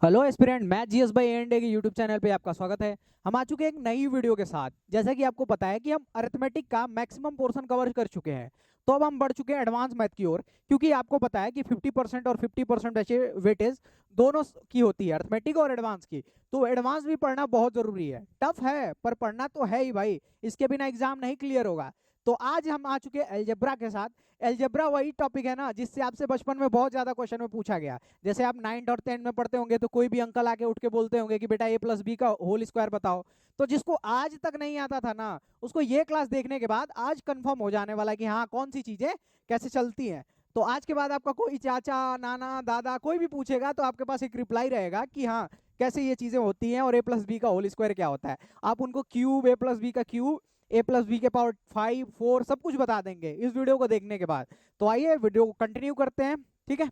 Hello aspirant, मैं GS भाई and के यूट्यूब चैनल पे आपका स्वागत है। हम आ चुके हैं एक नई वीडियो के साथ। जैसा कि आपको पता है कि हम अरिथमेटिक का मैक्सिमम पोर्शन कवर कर चुके हैं, तो अब हम बढ़ चुके हैं एडवांस मैथ की ओर। क्योंकि आपको पता है कि 50% और 50% ऐसे वेटेज दोनों की होती है, अरिथमेटिक और एडवांस की। तो एडवांस भी पढ़ना बहुत जरूरी है। टफ है पर पढ़ना तो है ही भाई, इसके बिना एग्जाम नहीं क्लियर होगा। तो आज हम आ चुके हैं अलजेब्रा के साथ। अलजेब्रा वही टॉपिक है ना जिससे आपसे बचपन में बहुत ज्यादा क्वेश्चन में पूछा गया। जैसे आप 9th और 10th में पढ़ते होंगे तो कोई भी अंकल आके उठ के बोलते होंगे कि बेटा ए प्लस बी का होल स्क्वायर बताओ। तो जिसको आज तक नहीं आता था ना, उसको ये क्लास देखने के बाद आज कंफर्म हो जाने वाला है कि हाँ कौन सी चीजें कैसे चलती हैं। तो आज के बाद आपका कोई चाचा नाना दादा कोई भी पूछेगा तो आपके पास एक रिप्लाई रहेगा कि हाँ कैसे ये चीजें होती हैं और ए प्लस बी का होल स्क्वायर क्या होता है। आप उनको क्यूब, ए प्लस बी का क्यूब, ए प्लस बी के पावर 5 4 सब कुछ बता देंगे इस वीडियो को देखने के बाद। तो आइए वीडियो को कंटिन्यू करते हैं, ठीक है।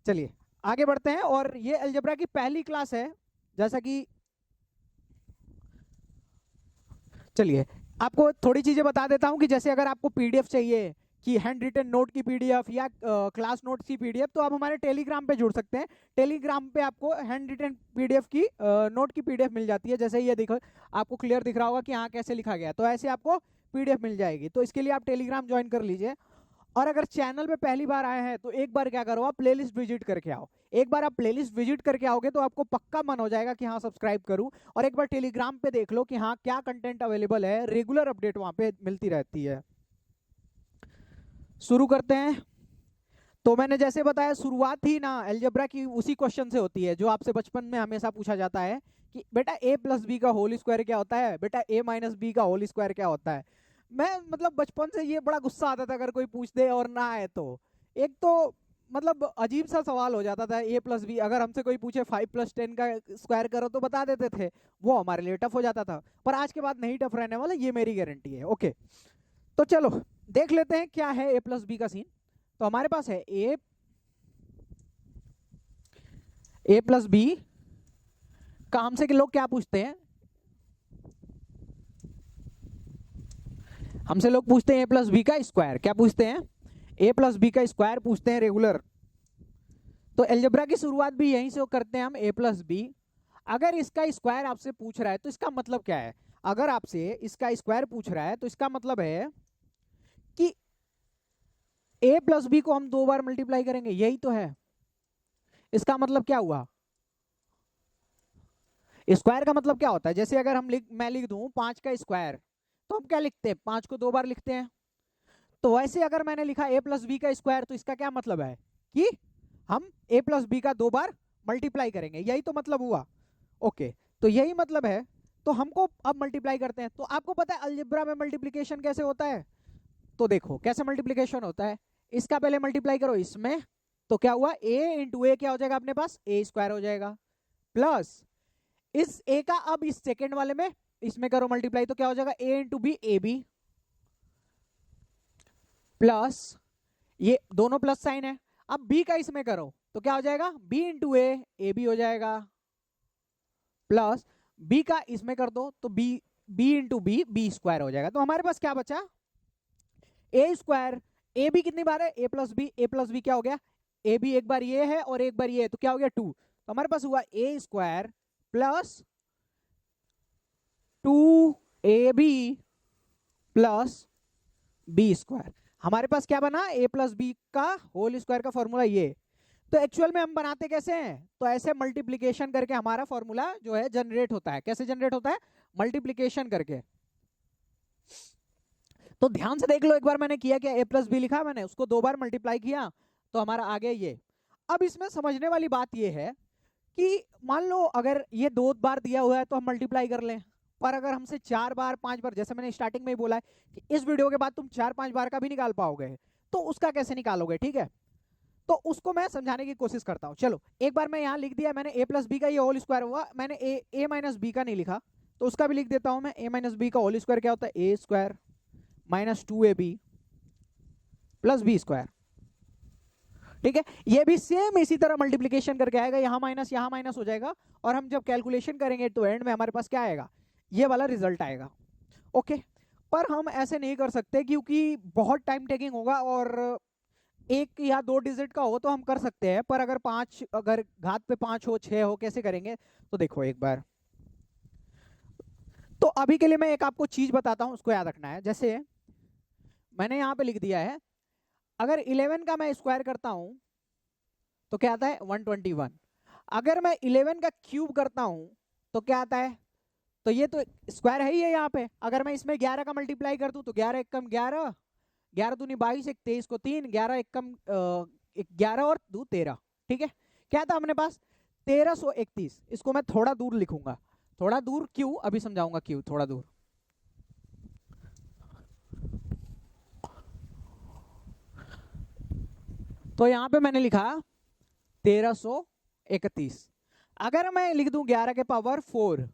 चलिए आगे बढ़ते हैं। और ये अलजेब्रा की पहली क्लास है, जैसा कि चलिए आपको थोड़ी चीजें बता देता हूं कि जैसे अगर आपको पीडीएफ चाहिए कि हैंड रिटन नोट की पीडीएफ या क्लास नोट्स की पीडीएफ, तो आप हमारे टेलीग्राम पे जुड़ सकते हैं। टेलीग्राम पे आपको हैंड रिटन पीडीएफ की नोट की पीडीएफ मिल जाती है। जैसे ये देखो, आपको क्लियर दिख रहा होगा कि हाँ कैसे लिखा गया, तो ऐसे आपको पीडीएफ मिल जाएगी। तो इसके लिए आप टेलीग्राम ज्वाइन कर लीजिए। और अगर चैनल पे पहली बार आए हैं तो एक बार क्या करो, आप प्लेलिस्ट विजिट करके आओ। एक बार आप प्लेलिस्ट विजिट करके आओगे तो आपको पक्का मन हो जाएगा कि हाँ सब्सक्राइब करूं। और एक बार टेलीग्राम पे देख लो कि हाँ क्या कंटेंट अवेलेबल है, रेगुलर अपडेट वहां पे मिलती रहती है। शुरू करते हैं। तो मैंने जैसे बताया, शुरुआत ही ना अलजेब्रा की उसी क्वेश्चन से होती है जो आपसे बचपन में हमेशा पूछा जाता है कि बेटा ए प्लस बी का होल स्क्वायर क्या होता है, बेटा ए माइनस बी का होल स्क्वायर क्या होता है। मैं मतलब बचपन से ये बड़ा गुस्सा आता था अगर कोई पूछ दे और ना आए तो। एक तो मतलब अजीब सा सवाल हो जाता था ए प्लस बी। अगर हमसे कोई पूछे 5 + 10 का स्क्वायर करो तो बता देते थे, वो हमारे लिए टफ हो जाता था। पर आज के बाद नहीं टफ रहने वाला, ये मेरी गारंटी है। ओके, तो चलो देख लेते हैं क्या है ए प्लस बी का सीन। तो हमारे पास है ए प्लस बी का हमसे के लोग क्या पूछते हैं, हमसे लोग पूछते हैं ए प्लस बी का स्क्वायर। क्या पूछते हैं? ए प्लस बी का स्क्वायर पूछते हैं रेगुलर। तो अलजेब्रा की शुरुआत भी यहीं से करते हैं हम, ए प्लस बी। अगर इसका स्क्वायर आपसे पूछ रहा है तो इसका मतलब क्या है? अगर आपसे इसका स्क्वायर पूछ रहा है तो इसका मतलब है कि ए प्लस बी को हम 2 बार मल्टीप्लाई करेंगे, यही तो है। इसका मतलब क्या हुआ? स्क्वायर का मतलब क्या होता है? जैसे अगर मैं लिख दूं 5 का स्क्वायर, तो हम क्या लिखते हैं? 5 को 2 बार लिखते हैं। तो वैसे अगर मैंने लिखा ए प्लस बी का स्क्वायर, तो इसका क्या मतलब है कि हम ए प्लस बी का 2 बार मल्टीप्लाई करेंगे, यही तो मतलब हुआ। ओके, तो यही मतलब है। तो हमको अब मल्टीप्लाई करते हैं। तो आपको पता है अलजेब्रा में मल्टीप्लिकेशन कैसे होता है? तो देखो कैसे मल्टीप्लिकेशन होता है। इसका पहले मल्टीप्लाई करो इसमें, तो क्या हुआ? ए इंटू ए क्या हो जाएगा अपने पास? ए स्क्वायर हो जाएगा। प्लस इस ए का अब इस सेकेंड वाले में इसमें करो मल्टीप्लाई, तो क्या हो जाएगा? A into B, A B. Plus ये दोनों प्लस साइन है। अब बी का इसमें करो तो क्या हो जाएगा? बी इंटू ए बी हो जाएगा। प्लस बी का इसमें कर दो तो B B into B, B square हो जाएगा। तो हमारे पास क्या बचा? ए स्क्वायर। ए बी कितनी बार है? ए प्लस बी। ए प्लस बी क्या हो गया? ए बी एक बार ये है और एक बार ये है, तो क्या हो गया? 2। तो हमारे पास हुआ A square plus 2ab plus B square. हमारे पास क्या बना? ए प्लस बी का होल स्क्वायर का फॉर्मूला ये। तो एक्चुअल में हम बनाते कैसे हैं? तो ऐसे मल्टीप्लीकेशन करके हमारा फॉर्मूला जो है जनरेट होता है। कैसे जनरेट होता है? मल्टीप्लीकेशन करके। तो ध्यान से देख लो, एक बार मैंने किया क्या? ए प्लस बी लिखा मैंने, उसको 2 बार मल्टीप्लाई किया तो हमारा आ गया ये। अब इसमें समझने वाली बात ये है कि मान लो अगर ये 2 बार दिया हुआ है तो हम मल्टीप्लाई कर लें। पर अगर हमसे 4 बार 5 बार, जैसे मैंने स्टार्टिंग में ही बोला है कि इस वीडियो के बाद तुम 4 5 बार का भी निकाल पाओगे, तो उसका कैसे निकालोगे? ठीक है, तो उसको मैं समझाने की कोशिश करता हूं। चलो एक बार मैं यहां लिख दिया मैंने ए प्लस बी का ये होल स्क्वायर हुआ। मैंने ए माइनस बी का नहीं लिखा, तो उसका भी लिख देता हूं मैं। ए माइनस बी का होल स्क्वायर क्या होता है? A square minus 2ab plus B square. ठीक है, ये भी सेम इसी तरह मल्टीप्लीकेशन करके आएगा, यहां माइनस हो जाएगा। और हम जब कैलकुलेशन करेंगे तो एंड में हमारे पास क्या आएगा? ये वाला रिजल्ट आएगा। ओके, पर हम ऐसे नहीं कर सकते क्योंकि बहुत टाइम टेकिंग होगा और एक या दो डिजिट का हो तो हम कर सकते हैं, पर अगर पांच, अगर घात पे 5 हो 6 हो, कैसे करेंगे? तो देखो एक बार, तो अभी के लिए मैं एक आपको चीज बताता हूं, उसको याद रखना है। जैसे मैंने यहाँ पे लिख दिया है, अगर 11 का मैं स्क्वायर करता हूं तो क्या आता है? 121। अगर मैं 11 का क्यूब करता हूं तो क्या आता है? तो ये तो स्क्वायर है ही है यहाँ पे। अगर मैं इसमें 11 का मल्टीप्लाई कर दूं तो 11 एक कम 11, 11 दूनी 22, एक 23 को 3, 11 एक कम 11 और 2 13। ठीक है, क्या था अपने पास? 1331। इसको मैं थोड़ा दूर लिखूंगा। थोड़ा दूर क्यों, अभी समझाऊंगा क्यों थोड़ा दूर। तो यहां पे मैंने लिखा 1331। अगर मैं लिख दूं 11 के पावर 4,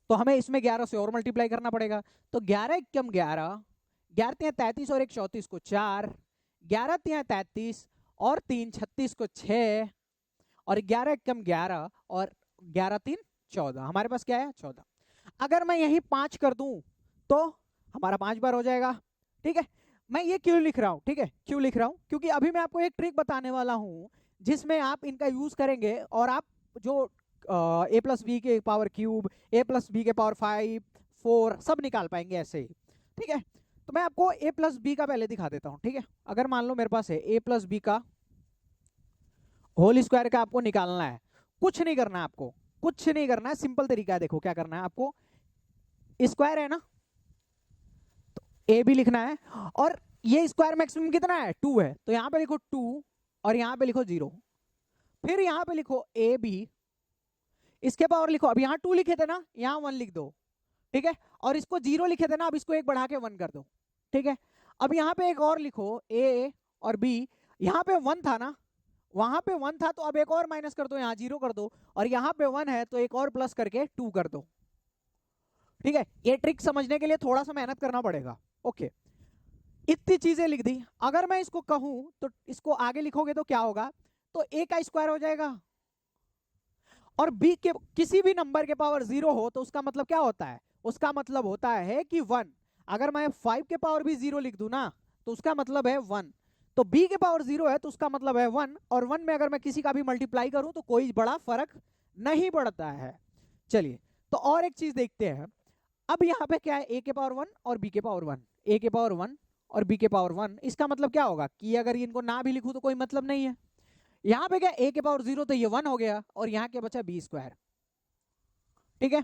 तो हमें इसमें 11 से और मल्टीप्लाई करना पड़ेगा। तो 11 एक कम 11, 11 तिया 33 और एक 34 को 4, 11 तिया 33 और 3 36 को 6, और 11 एक कम 11 और 11 3 14। हमारे पास क्या है? 14। अगर मैं यही 5 कर दूं तो हमारा 5 बार हो जाएगा। ठीक है, मैं ये क्यों लिख रहा हूं? ठीक है, क्यों लिख रहा हूं? क्योंकि अभी मैं आपको एक ट्रिक बताने वाला हूं जिसमें आप इनका यूज करेंगे और आप जो ए प्लस बी के पावर क्यूब, ए प्लस बी के पावर 5 4 सब निकाल पाएंगे ऐसे ही। ठीक है, तो मैं आपको ए प्लस बी का पहले दिखा देता हूं। ठीक है, अगर मान लो मेरे पास है ए प्लस बी का होल स्क्वायर का आपको निकालना है, कुछ नहीं करना है आपको, कुछ नहीं करना है, सिंपल तरीका है। देखो क्या करना है आपको, स्क्वायर है ना, तो ए भी लिखना है, और ये स्क्वायर मैक्सिमम कितना है? 2 है, तो यहां पे लिखो 2 और यहां पे लिखो 0, फिर यहां पे लिखो ए बी, इसके पावर लिखो, अब यहां 2 लिखे थे ना, यहां 1 लिख दो। ठीक है, और इसको 0 लिखे थे ना, अब इसको एक बढ़ा के 1 कर दो। ठीक है, अब यहां पे एक और लिखो ए और बी, यहां पे 1 था ना, वहां पे 1 था, तो अब एक और माइनस कर दो, यहां 0 कर दो, और यहां पे 1 है तो एक और प्लस करके 2 कर दो। ठीक है, ये ट्रिक समझने के लिए थोड़ा सा मेहनत करना पड़ेगा। ओके, इतनी चीजें लिख दी। अगर मैं इसको कहूं तो इसको आगे लिखोगे तो क्या होगा? तो ए का स्क्वायर हो जाएगा, और बी के किसी भी नंबर के पावर 0 हो तो उसका मतलब क्या होता है? उसका मतलब होता है कि 1। अगर मैं 5 के पावर भी 0 लिख दूं ना, तो उसका मतलब है 1। तो b के पावर 0 है तो उसका मतलब है 1, और 1 में अगर मैं किसी का भी मल्टीप्लाई करूं तो कोई बड़ा फर्क नहीं पड़ता है। चलिए, तो और एक चीज देखते हैं। अब यहाँ पे क्या है? a के पावर 1 और b के पावर 1, a के पावर 1 और b के पावर 1। इसका मतलब क्या होगा कि अगर इनको ना भी लिखूं तो कोई मतलब नहीं है। यहाँ पे क्या, a के पावर 0 तो ये 1 हो गया, और यहाँ क्या बचा? b square. ठीक है,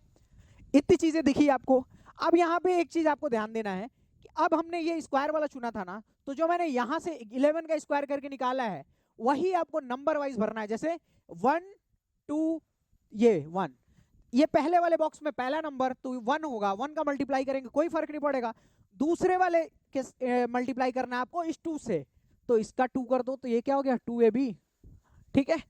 इतनी चीजें दिखी आपको। अब यहाँ पे एक चीज आपको ध्यान देना है कि अब हमने ये स्क्वायर वाला चुना था ना, तो जो मैंने यहाँ से 11 का स्क्वायर करके निकाला है वही आपको नंबर वाइज भरना है। जैसे 1 2, ये 1, ये पहले वाले बॉक्स में पहला नंबर तो 1 होगा, 1 का मल्टीप्लाई करेंगे कोई फर्क नहीं पड़ेगा। दूसरे वाले के मल्टीप्लाई करना है आपको इस 2 से, तो इसका 2 कर दो, तो ये क्या हो गया? 2ab। ठीक है,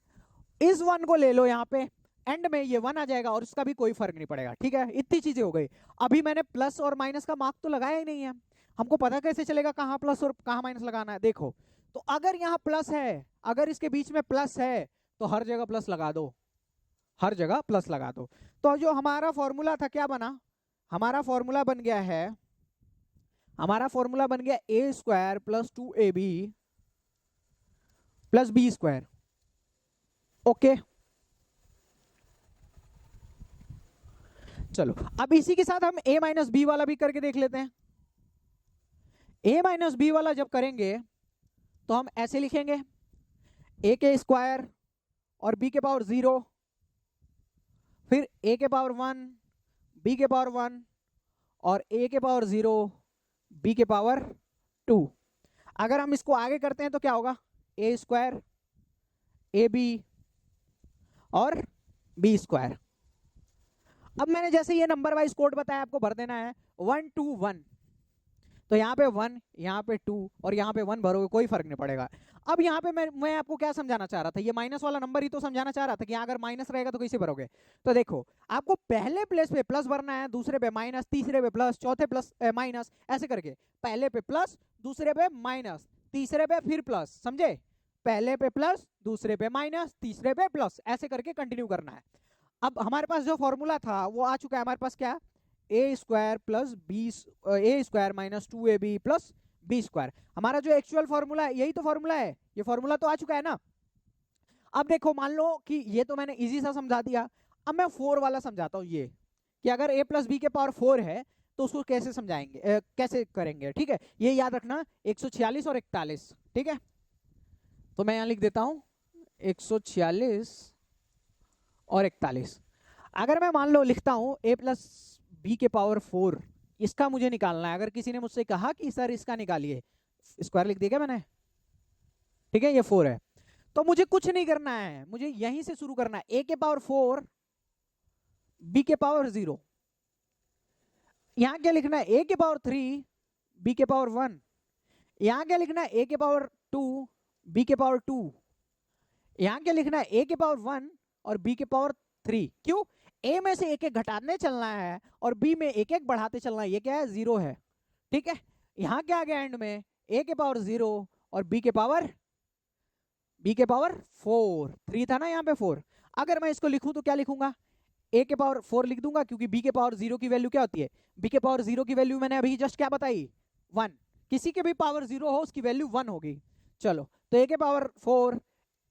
इस 1 को ले लो, यहाँ पे एंड में ये 1 आ जाएगा और इसका भी कोई फर्क नहीं पड़ेगा। ठीक है, इतनी चीजें हो गई। अभी मैंने प्लस और माइनस का मार्क तो लगाया ही नहीं है, हमको पता कैसे चलेगा कहाँ प्लस और कहाँ माइनस लगाना है? देखो, तो अगर यहाँ प्लस है, अगर इसके बीच में प्लस है तो हर जगह प्लस लगा दो, हर जगह प्लस लगा दो। तो जो हमारा फॉर्मूला था क्या बना? हमारा फॉर्मूला बन गया है, हमारा फॉर्मूला बन गया A square plus 2ab plus B square. Okay, चलो अब इसी के साथ हम a माइनस बी वाला भी करके देख लेते हैं। a माइनस बी वाला जब करेंगे तो हम ऐसे लिखेंगे, a के स्क्वायर और b के पावर 0, फिर a के पावर 1, b के पावर 1 और a के पावर 0, b के पावर 2। अगर हम इसको आगे करते हैं तो क्या होगा? a स्क्वायर ab और b स्क्वायर। अब मैंने जैसे ये नंबर वाइज कोड बताया, आपको भर देना है 1 2 1, तो यहाँ पे 1, यहाँ पे 2 और यहाँ पे 1 भरोगे कोई फर्क नहीं पड़ेगा। अब यहाँ पे मैं आपको क्या समझाना चाह रहा था? ये माइनस वाला नंबर ही तो समझाना चाह रहा था कि अगर माइनस रहेगा तो कैसे भरोगे। तो देखो, आपको पहले प्लेस पे प्लस भरना है, दूसरे पे माइनस, तीसरे पे प्लस, चौथे प्लस माइनस, ऐसे करके पहले पे प्लस, दूसरे पे माइनस, तीसरे पे फिर प्लस। समझे? पहले पे प्लस, दूसरे पे माइनस, तीसरे पे प्लस, ऐसे करके कंटिन्यू करना है। अब हमारे पास जो फॉर्मूला था वो आ चुका है हमारे पास, क्या? A square plus B, A square minus 2ab plus B square. हमारा जो एक्चुअल फॉर्मूला है यही तो फॉर्मूला है, ये फॉर्मूला तो आ चुका है ना। अब देखो मान लो कि ये तो मैंने इजी सा समझा दिया, अब मैं 4 वाला समझाता हूँ। ये कि अगर a प्लस बी के पावर 4 है तो उसको कैसे समझाएंगे, कैसे करेंगे, ठीक है। ये याद रखना 146 और 41, ठीक है। तो मैं यहां लिख देता हूं 146 और 41। अगर मैं मान लो लिखता हूं a प्लस बी के पावर 4, इसका मुझे निकालना है। अगर किसी ने मुझसे कहा कि सर इसका निकालिए, स्क्वायर लिख दिया क्या मैंने, ठीक है, ये 4 है। तो मुझे कुछ नहीं करना है, मुझे यहीं से शुरू करना है। a के पावर 4 b के पावर 0, यहां क्या लिखना है a के पावर 3 b के पावर 1, यहां क्या लिखना है a के पावर 2 b के पावर 2, यहां क्या लिखना है a के पावर 1 और b के पावर 3। क्यों, a में से एक एक घटाने चलना है और b में एक एक बढ़ाते चलना है। ये क्या है, 0 है, ठीक है। यहां क्या आ गया एंड में, a के पावर 0 और b के पावर 4, 3 था ना यहाँ पे 4। अगर मैं इसको लिखूं तो क्या लिखूंगा, a के पावर 4 लिख दूंगा, क्योंकि b के पावर 0 की वैल्यू क्या होती है, b के पावर 0 की वैल्यू मैंने अभी जस्ट क्या बताई, 1। किसी के भी पावर 0 हो उसकी वैल्यू 1 होगी। चलो तो a के पावर 4,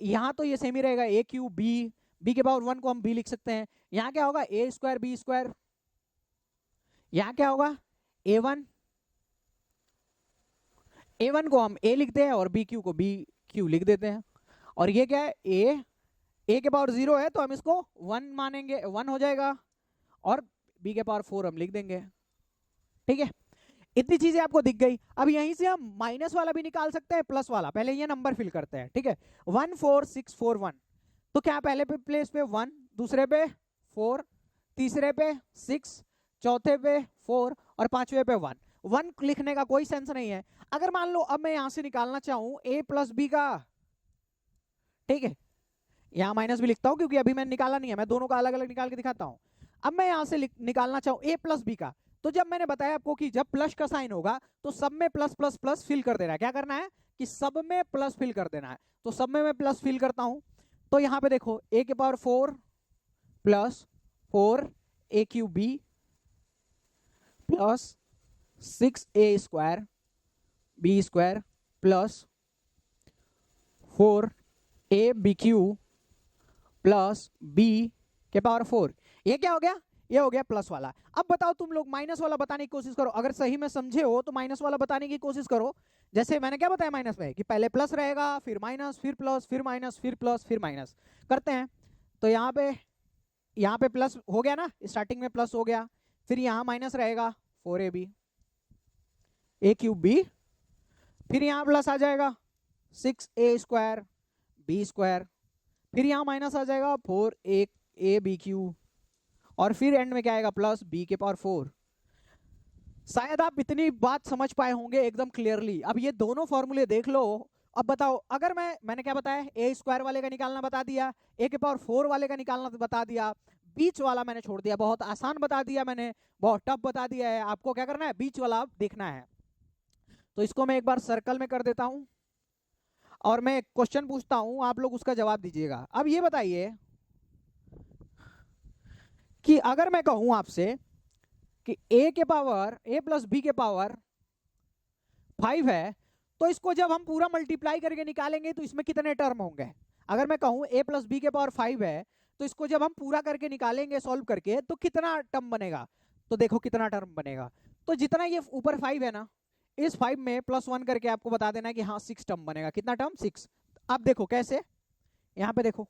यहाँ तो ये सेम ही रहेगा, a क्यूब b के पावर 1 को हम b लिख सकते हैं। यहाँ क्या होगा a स्क्वायर b स्क्वायर, यहाँ क्या होगा a1 को हम a लिखते हैं और b क्यू को b क्यू लिख देते हैं। और ये क्या है a के पावर 0 है तो हम इसको 1 मानेंगे, 1 हो जाएगा, और b के पावर 4 हम लिख देंगे, ठीक है। इतनी चीजें आपको दिख गई। अब यहीं से हम माइनस वाला भी निकाल सकते हैं, प्लस वाला। पहले ये नंबर फिल करते हैं, ठीक है। 1 4 6 4 1, तो क्या पहले पे प्लेस पे 1, दूसरे पे 4, तीसरे पे 6, चौथे पे 4 और पांचवे पे 1। 1 लिखने का कोई सेंस नहीं है। अगर मान लो अब मैं यहां से निकालना चाहूं a प्लस बी का, ठीक है, यहां माइनस भी लिखता हूं क्योंकि अभी मैंने निकाला नहीं है, मैं दोनों का अलग अलग निकाल के दिखाता हूं। अब मैं यहां से निकालना चाहूं a प्लस बी का, तो जब मैंने बताया आपको कि जब प्लस का साइन होगा तो सब में प्लस प्लस प्लस फिल कर देना है। क्या करना है कि सब में प्लस फिल कर देना है। तो सब में मैं प्लस फिल करता हूं। तो यहां पे देखो a के power 4 plus 4 a cube b plus 6a square b square plus 4a b Q plus b के पावर 4। ये क्या हो गया, ये हो गया प्लस वाला। अब बताओ तुम लोग माइनस वाला बताने की कोशिश करो, अगर सही में समझे हो तो माइनस वाला बताने की कोशिश करो। जैसे मैंने क्या बताया माइनस में, कि पहले प्लस रहेगा, फिर माइनस, फिर प्लस, फिर माइनस, फिर प्लस, फिर माइनस करते हैं। तो यहाँ पे प्लस हो गया ना, स्टार्टिंग में प्लस हो गया, फिर यहाँ माइनस रहेगा 4ab a क्यूब b, फिर यहाँ प्लस आ जाएगा 6a स्क्वायर b स्क्वायर, फिर यहाँ माइनस आ जाएगा 4a b क्यू, और फिर एंड में क्या आएगा प्लस b के पावर 4। शायद आप इतनी बात समझ पाए होंगे एकदम क्लियरली। अब ये दोनों फॉर्मूले देख लो। अब बताओ, अगर मैंने क्या बताया, a स्क्वायर वाले का निकालना बता दिया, a के पावर 4 वाले का निकालना बता दिया, बीच वाला मैंने छोड़ दिया, बहुत आसान बता दिया मैंने, बहुत टफ बता दिया है। आपको क्या करना है, बीच वाला देखना है। तो इसको मैं एक बार सर्कल में कर देता हूं और मैं क्वेश्चन पूछता हूं, आप लोग उसका जवाब दीजिएगा। अब ये बताइए कि अगर मैं कहूं आपसे कि a प्लस b के पावर 5 है, तो इसको जब हम पूरा मल्टीप्लाई करके निकालेंगे तो इसमें कितने टर्म होंगे। अगर मैं कहूं a प्लस बी के पावर 5 है, तो इसको जब हम पूरा करके निकालेंगे सॉल्व करके, तो कितना टर्म बनेगा। तो देखो कितना टर्म बनेगा, तो जितना ये ऊपर 5 है ना, इस 5 में +1 करके आपको बता देना है कि हाँ 6 टर्म बनेगा। कितना टर्म, 6। अब देखो कैसे, यहाँ पे देखो,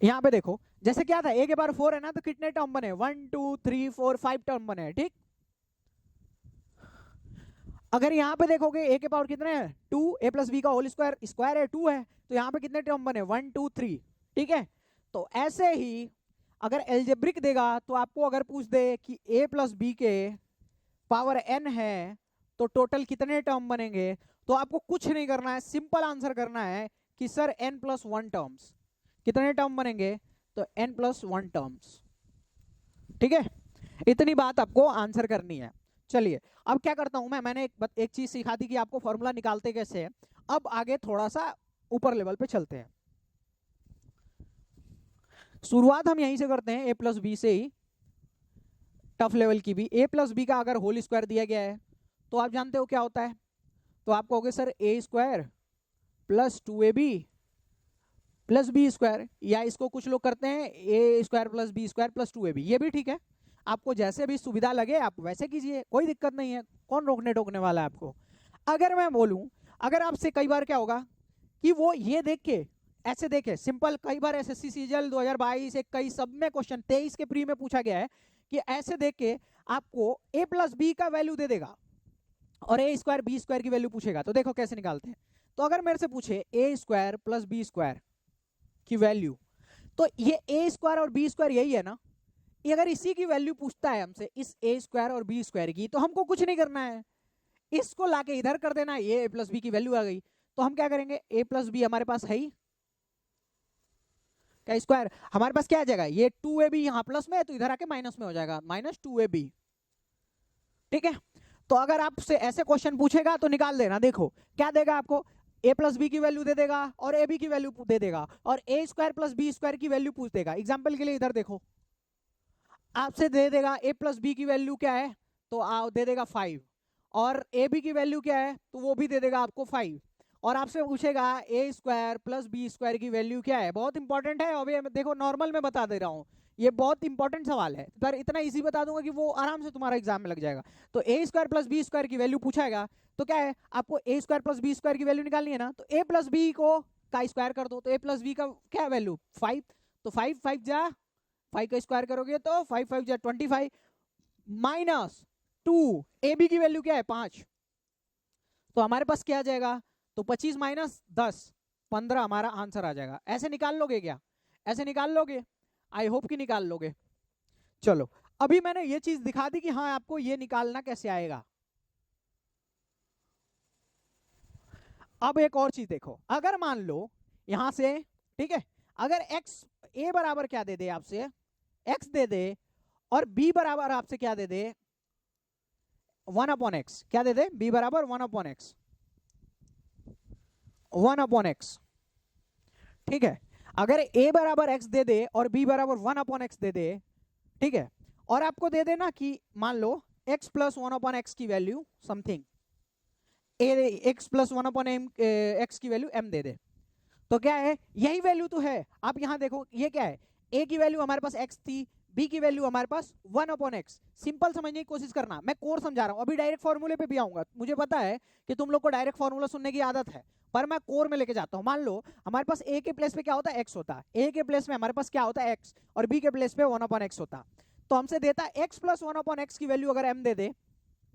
यहाँ पे देखो, जैसे क्या था a के पावर 4 है ना, तो कितने टर्म बने, 1 2 3 4 5 टर्म बने, ठीक। अगर यहाँ पे देखोगे a के पावर कितने हैं, 2, a प्लस बी का होल स्क्वायर, स्क्वायर है 2 है, तो यहाँ पे कितने टर्म बने, 1 2 3, ठीक है। तो ऐसे ही अगर एल्जेब्रिक देगा तो आपको अगर पूछ दे कि a प्लस बी के पावर n है तो टोटल कितने टर्म बनेंगे, तो आपको कुछ नहीं करना है, सिंपल आंसर करना है कि सर n प्लस 1 टर्म्स। कितने टर्म बनेंगे, तो n प्लस 1 टर्म्स, ठीक है। इतनी बात आपको आंसर करनी है। चलिए अब क्या करता हूं मैंने एक चीज सिखा दी कि आपको फॉर्मूला निकालते कैसे है। अब आगे थोड़ा सा ऊपर लेवल पे चलते हैं। शुरुआत हम यहीं से करते हैं, a प्लस बी से ही, टफ लेवल की भी। a प्लस बी का अगर होल स्क्वायर दिया गया है तो आप जानते हो क्या होता है, तो आप कहोगे sir A square plus 2ab plus B square, या इसको कुछ लोग करते हैं A square plus B square plus 2ab, ये भी ठीक है, आपको जैसे भी सुविधा लगे आप वैसे कीजिए, कोई दिक्कत नहीं है, कौन रोकने टोकने वाला है आपको। अगर मैं बोलूं, अगर आपसे कई बार क्या होगा कि वो ये देख के ऐसे देखे सिंपल, कई बार एसएससी सीजीएल 2022 21 सब में क्वेश्चन 23 के प्री में पूछा गया है कि ऐसे देख के आपको a प्लस बी का वैल्यू दे देगा और ए स्क्वायर बी स्क्वायर की वैल्यू पूछेगा, तो देखो कैसे निकालते हैं। तो अगर मेरे से पूछे ए स्क्वायर प्लस बी स्क्वायर की वैल्यू, तो ये ए स्क्वायर और बी स्क्वायर यही है ना, ये अगर इसी की वैल्यू पूछता है हमसे, इस ए स्क्वायर और बी स्क्वायर की, तो हमको कुछ नहीं करना है, इसको लाके इधर कर देना, ये ए प्लस बी की वैल्यू आ गई। तो हम क्या करेंगे, ए प्लस बी हमारे पास है ही क्या स्क्वायर, हमारे पास क्या आ जाएगा, ये 2ab यहां प्लस में है तो इधर आके माइनस में हो जाएगा, माइनस 2ab। ठीक है, तो अगर आपसे ऐसे क्वेश्चन पूछेगा तो निकाल देना, देखो क्या देगा आपको, ए प्लस बी की वैल्यू दे देगा और ए बी की वैल्यू दे देगा और ए स्क्वायर प्लस बी स्क्वायर की वैल्यू पूछ देगा। एग्जाम्पल के लिए इधर देखो, आपसे दे देगा ए प्लस बी की वैल्यू क्या है, तो दे देगा 5, और ए बी की वैल्यू क्या है तो वो भी दे देगा आपको 5, और आपसे पूछेगा ए स्क्वायर प्लस बी स्क्वायर की वैल्यू क्या है। बहुत इंपॉर्टेंट है, अभी देखो नॉर्मल में बता दे रहा हूँ, ये बहुत इंपॉर्टेंट सवाल है, पर इतना इजी बता दूंगा कि वो आराम से तुम्हारा एग्जाम में लग जाएगा। तो ए स्क्वायर प्लस बी स्क्वायर की वैल्यू पूछाएगा, तो क्या है आपको ए स्क्वायर प्लस बी स्क्वायर की वैल्यू निकालनी है ना, तो ए प्लस बी को का स्क्वायर कर दो, तो ए प्लस बी का क्या वैल्यू 5, तो 5 जा 5 का स्क्वायर करोगे तो 5 जा 25 माइनस 2, ए बी की वैल्यू क्या है 5, तो हमारे पास क्या आ जाएगा, तो 25 माइनस 10 15 हमारा आंसर आ जाएगा। ऐसे निकाल लोगे क्या, ऐसे निकाल लोगे, आई होप कि निकाल लोगे। चलो अभी मैंने ये चीज दिखा दी कि हाँ आपको ये निकालना कैसे आएगा। अब एक और चीज देखो, अगर मान लो यहां से, ठीक है, अगर x a बराबर क्या दे दे आपसे, x दे दे, और b बराबर आपसे क्या दे दे 1/x, क्या दे दे b बराबर 1/x, 1/x। ठीक है, अगर a बराबर x दे दे और b बराबर 1/x दे दे, ठीक है, और आपको दे देना कि मान लो x प्लस 1/x की value something, x plus 1/x की वैल्यू m दे दे, तो क्या है यही वैल्यू तो है। आप यहां देखो ये क्या है, a की वैल्यू हमारे पास x थी, b की वैल्यू हमारे पास 1/x। सिंपल समझने की कोशिश करना, मैं कोर समझा रहा हूं, अभी डायरेक्ट फॉर्मूले पे भी आऊंगा, मुझे पता है कि तुम लोग को डायरेक्ट फॉर्मूला सुनने की आदत है, पर मैं कोर में लेके जाता हूं। मान लो हमारे पास a के प्लेस पे क्या होता है x होता है, a के प्लेस में हमारे पास क्या होता है x, और b के प्लेस पे 1/x होता, तो हमसे देता है x प्लस 1/x की वैल्यू अगर m दे दे,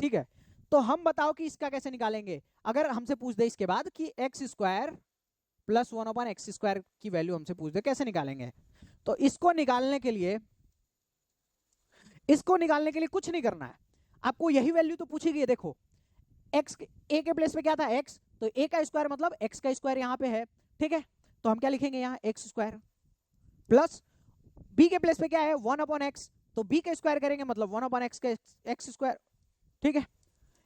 ठीक है, तो हम बताओ कि इसका कैसे निकालेंगे। अगर हमसे पूछ दे इसके बाद कि x square plus 1/x square की वैल्यू हमसे पूछ दे कैसे निकालेंगे, तो इसको निकालने के लिए कुछ नहीं करना है, आपको यही वैल्यू तो पूछी गई है। देखो x a के प्लेस पे क्या था x, तो a का स्क्वायर मतलब x का स्क्वायर यहाँ पे है, ठीक है, तो हम क्या लिखेंगे यहाँ x स्क्वायर, प्लस b के प्लेस पे क्या है 1/x, तो b का स्क्वायर करेंगे मतलब 1/x का x स्क्वायर, ठीक है,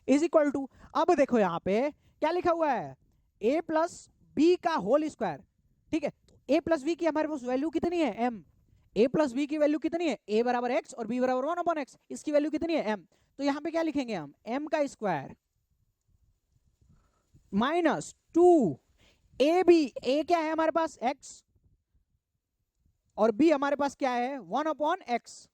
इज इक्वल टू, अब देखो यहाँ पे क्या लिखा हुआ है a प्लस बी का होल स्क्वायर, ठीक है, तो a प्लस बी की हमारे पास वैल्यू कितनी है m, a प्लस बी की वैल्यू कितनी है a बराबर x और b बराबर 1/x, इसकी वैल्यू कितनी है m, तो यहाँ पे क्या लिखेंगे हम m का square minus 2 a b, a क्या है हमारे पास x और b हमारे पास क्या है 1/x,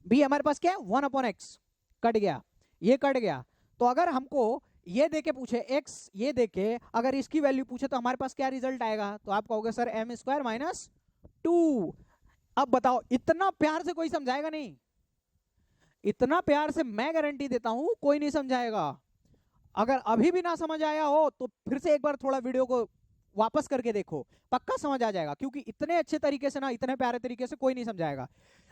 b हमारे पास क्या है 1/x, कट गया, ये कट गया। तो अगर हमको ये देके पूछे x, ये देके अगर इसकी वैल्यू पूछे तो हमारे पास क्या रिजल्ट आएगा, तो आप कहोगे सर m स्क्वायर माइनस 2। अब बताओ इतना प्यार से कोई समझाएगा नहीं, इतना प्यार से मैं गारंटी देता हूं कोई नहीं समझाएगा। अगर अभी भी ना समझ आया हो तो फिर से एक बार थोड़ा वीडियो को वापस करके देखो, पक्का समझ आ जाएगा, क्योंकि इतने अच्छे तरीके से ना, इतने प्यारे तरीके से कोई नहीं समझाएगा।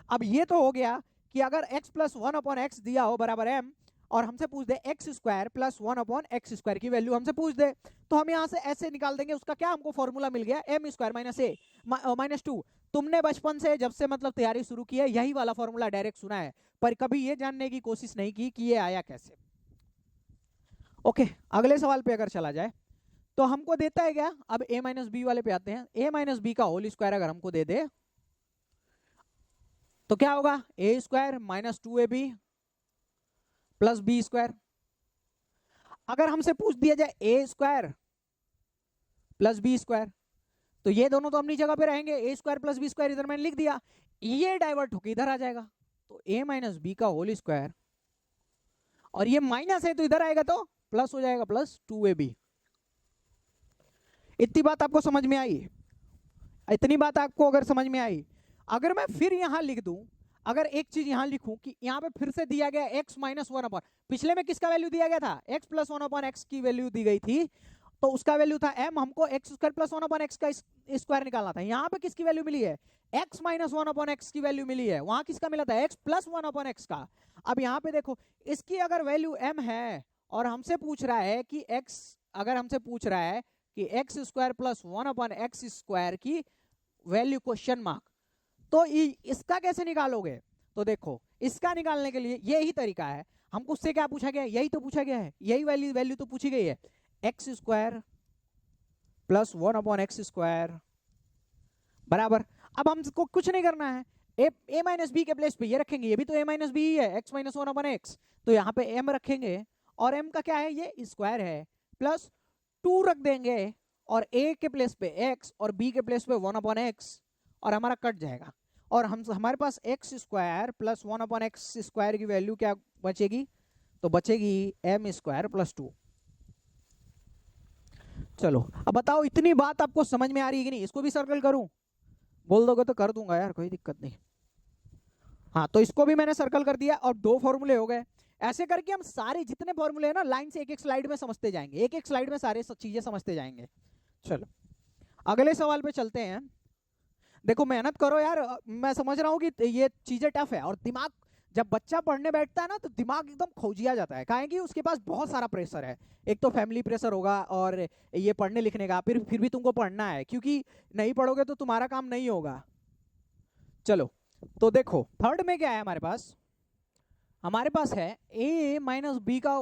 अब ये तो हो गया कि अगर x प्लस 1/x दिया हो बराबर m, और हमसे पूछ दे x square plus 1/x square की वैल्यू हमसे पूछ दे, तो हम यहाँ से ऐसे निकाल देंगे, उसका क्या हमको फॉर्मूला मिल गया m square minus a minus 2। तुमने बचपन से जब से मतलब तैयारी शुरू की है यही वाला फॉर्मूला डायरेक्ट सुना है, पर कभी ये जानने की कोशिश नहीं की कि ये आया कैसे। ओके, अगले सवाल पे अगर चला जाए तो हमको देता है क्या, अब a माइनस बी वाले पे आते हैं, a माइनस बी का होल स्क्वायर अगर हमको दे दे तो क्या होगा a square minus 2ab plus B square, अगर हमसे पूछ दिया जाए A square plus B square, तो ये दोनों तो अपनी जगह पे रहेंगे, A square plus B square इधर मैंने लिख दिया, ये डाइवर्ट होकर इधर आ जाएगा, तो ए माइनस बी का होल स्क्वायर, और ये माइनस है तो इधर आएगा तो प्लस हो जाएगा, प्लस 2ab। इतनी बात आपको समझ में आई? इतनी बात आपको अगर समझ में आई, अगर मैं फिर यहां लिख दूं, अगर एक चीज यहां लिखूं कि यहां पे फिर से दिया गया x माइनस वन अपॉन, पिछले में किसका वैल्यू दिया गया था, x plus one upon x की वैल्यू दी गई थी, तो उसका वैल्यू था m, हमको x square plus one upon x का स्क्वायर निकालना था। यहाँ पे किसकी वैल्यू मिली है, x minus one upon x की वैल्यू मिली है, वहां किसका मिला था, x plus one upon x का। अब यहाँ पे देखो, इसकी अगर वैल्यू m है और हमसे पूछ रहा है कि x, अगर हमसे पूछ रहा है कि x square plus one upon X square की वैल्यू क्वेश्चन मार्क, तो इसका कैसे निकालोगे? तो देखो, इसका निकालने के लिए यही तरीका है, हमको उससे क्या पूछा गया है, यही तो पूछा गया है, यही वैल्यू तो पूछी गई है, x square plus one upon X square बराबर। अब हमको कुछ नहीं करना है, ए माइनस बी के प्लेस पे ये रखेंगे, ये भी तो ए माइनस बी ही है, x minus one upon x, तो यहाँ पे एम रखेंगे, और एम का क्या है, ये स्क्वायर है, प्लस 2 रख देंगे, और ए के प्लेस पे x और b के प्लेस पे 1 अपॉन एक्स, और हमारा कट जाएगा, और हमारे पास X square plus 1 upon X square की वैल्यू क्या बचेगी, तो बचेगी m स्क्वायर प्लस 2। चलो अब बताओ, इतनी बात आपको समझ में आ रही है कि नहीं? इसको भी सर्कल करूं? बोल दोगे तो कर दूंगा यार, कोई दिक्कत नहीं। हाँ, तो इसको भी मैंने सर्कल कर दिया, और 2 फॉर्मूले हो गए। ऐसे करके हम सारे जितने फॉर्मूले हैं ना, लाइन से एक एक स्लाइड में समझते जाएंगे, एक एक स्लाइड में सारे चीजें समझते जाएंगे। चलो अगले सवाल पे चलते हैं। देखो मेहनत करो यार, मैं समझ रहा हूँ कि ये चीजें टफ है, और दिमाग, जब बच्चा पढ़ने बैठता है ना तो दिमाग एकदम खोजिया जाता है, काहे कि उसके पास बहुत सारा प्रेशर है, एक तो फैमिली प्रेशर होगा और ये पढ़ने लिखने का, फिर भी तुमको पढ़ना है, क्योंकि नहीं पढ़ोगे तो तुम्हारा काम नहीं होगा। चलो तो देखो, थर्ड में क्या है हमारे पास, हमारे पास है a माइनस बी का,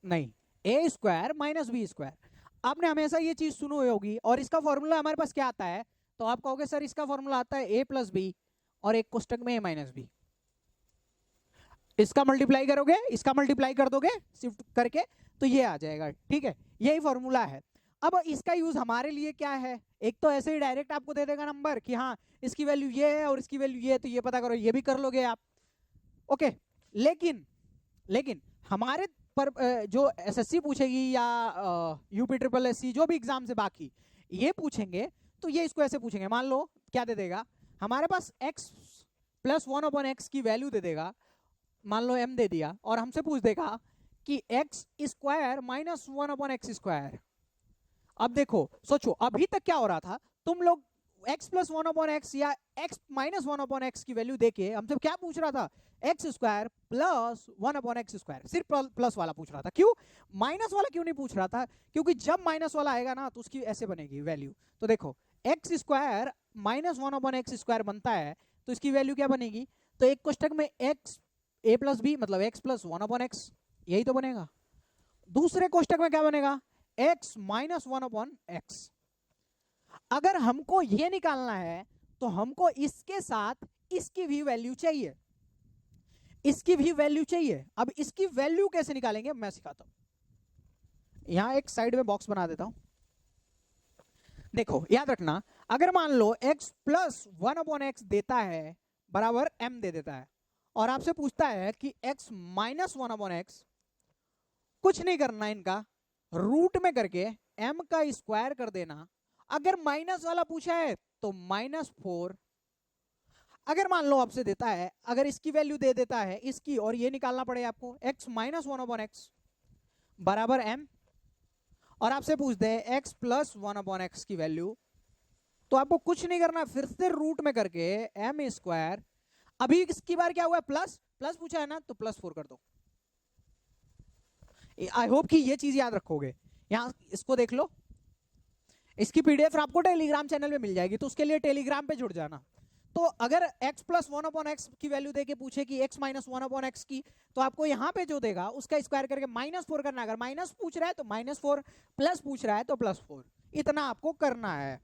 नहीं, ए स्क्वायर माइनस बी स्क्वायर। आपने हमेशा ये चीज सुनी हुई होगी, और इसका फॉर्मूला हमारे पास क्या आता है, तो आप कहोगे सर इसका फॉर्मूला आता है a प्लस बी और एक कोष्टक में a माइनस बी, इसका मल्टीप्लाई करोगे, इसका मल्टीप्लाई कर दोगे शिफ्ट करके, तो ये आ जाएगा, ठीक है, यही फॉर्मूला है। अब इसका यूज हमारे लिए क्या है, एक तो ऐसे ही डायरेक्ट आपको दे देगा नंबर कि हाँ इसकी वैल्यू ये है और इसकी वैल्यू ये है, तो ये पता करो, ये भी कर लोगे आप, ओके। लेकिन हमारे पर जो एसएससी पूछेगी या यूपी ट्रिपल एससी जो भी एग्जाम से बाकी ये पूछेंगे, तो ये इसको ऐसे पूछेंगे, मान लो क्या दे देगा, हमारे पास x प्लस 1 अपॉन एक्स की वैल्यू दे देगा, मान लो m दे दिया, और हमसे पूछ देगा कि x square minus 1 upon X square. अब देखो सोचो, अभी तक क्या हो रहा था, तुम लोग x प्लस 1 अपॉन एक्स या x माइनस 1 अपॉन एक्स की वैल्यू देके हमसे क्या पूछ रहा था, x square plus 1 upon X square, सिर्फ प्लस वाला पूछ रहा था। क्यों माइनस वाला क्यों नहीं पूछ रहा था, क्योंकि जब माइनस वाला आएगा ना तो उसकी ऐसे बनेगी वैल्यू, तो देखो x square minus 1 upon X square बनता है, तो इसकी वैल्यू क्या बनेगी, तो एक कोष्टक में एक्स ए प्लस बी मतलब एक्स प्लस 1 अपॉन एक्स, यही तो बनेगा। दूसरे कोष्टक में क्या बनेगा, एक्स माइनस 1 अपॉन एक्स। अगर हमको ये निकालना है तो हमको इसके साथ इसकी भी वैल्यू चाहिए, इसकी भी वैल्यू चाहिए। अब इसकी वैल्यू कैसे निकालेंगे मैं सिखाता हूं, यहां एक साइड में बॉक्स बना देता हूं। देखो याद रखना, अगर मान लो x प्लस 1 अपॉन एक्स देता है बराबर m दे देता है, और आपसे पूछता है कि x माइनस 1 अपॉन एक्स, कुछ नहीं करना, इनका रूट में करके m का स्क्वायर कर देना। अगर माइनस वाला पूछा है तो -4, अगर मान लो आपसे देता है, अगर इसकी वैल्यू दे देता है इसकी, और ये निकालना पड़ेगा आपको x माइनस 1 अपॉन एक्स बराबर m, और आपसे पूछ दे x प्लस 1 अपॉन एक्स की वैल्यू, तो आपको कुछ नहीं करना, फिर से रूट में करके m स्क्वायर, अभी इसकी बार क्या हुआ है, प्लस प्लस पूछा है ना तो +4 कर दो। आई होप कि ये चीज याद रखोगे। यहां इसको देख लो, इसकी पीडीएफ आपको टेलीग्राम चैनल में मिल जाएगी, तो उसके लिए टेलीग्राम पे जुड़ जाना। तो अगर x प्लस 1 अपॉन एक्स की वैल्यू देके पूछे कि x माइनस 1 अपॉन एक्स की, तो आपको यहाँ पे जो देगा उसका स्क्वायर करके -4 करना। अगर माइनस पूछ रहा है तो -4, प्लस पूछ रहा है तो +4, इतना आपको करना है।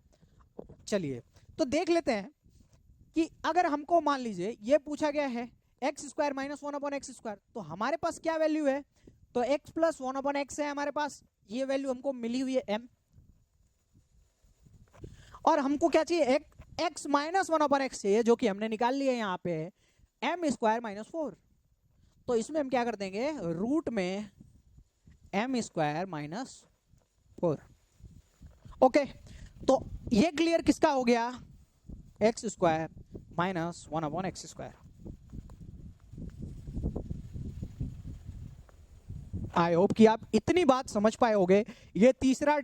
चलिए तो देख लेते हैं कि अगर हमको मान लीजिए ये पूछा गया है x square minus 1 upon X square, तो हमारे पास क्या वैल्यू है, तो x प्लस 1/x है हमारे पास, ये वैल्यू हमको मिली हुई है m, और हमको क्या चाहिए, x माइनस 1/x चाहिए, जो कि हमने निकाल लिया यहाँ पे m स्क्वायर माइनस 4। तो इसमें हम क्या कर देंगे, रूट में m स्क्वायर माइनस 4। ओके, तो ये क्लियर किसका हो गया, x square minus 1/x square. I hope कि आप इतनी बात समझ पाए होगे। ये तीसरा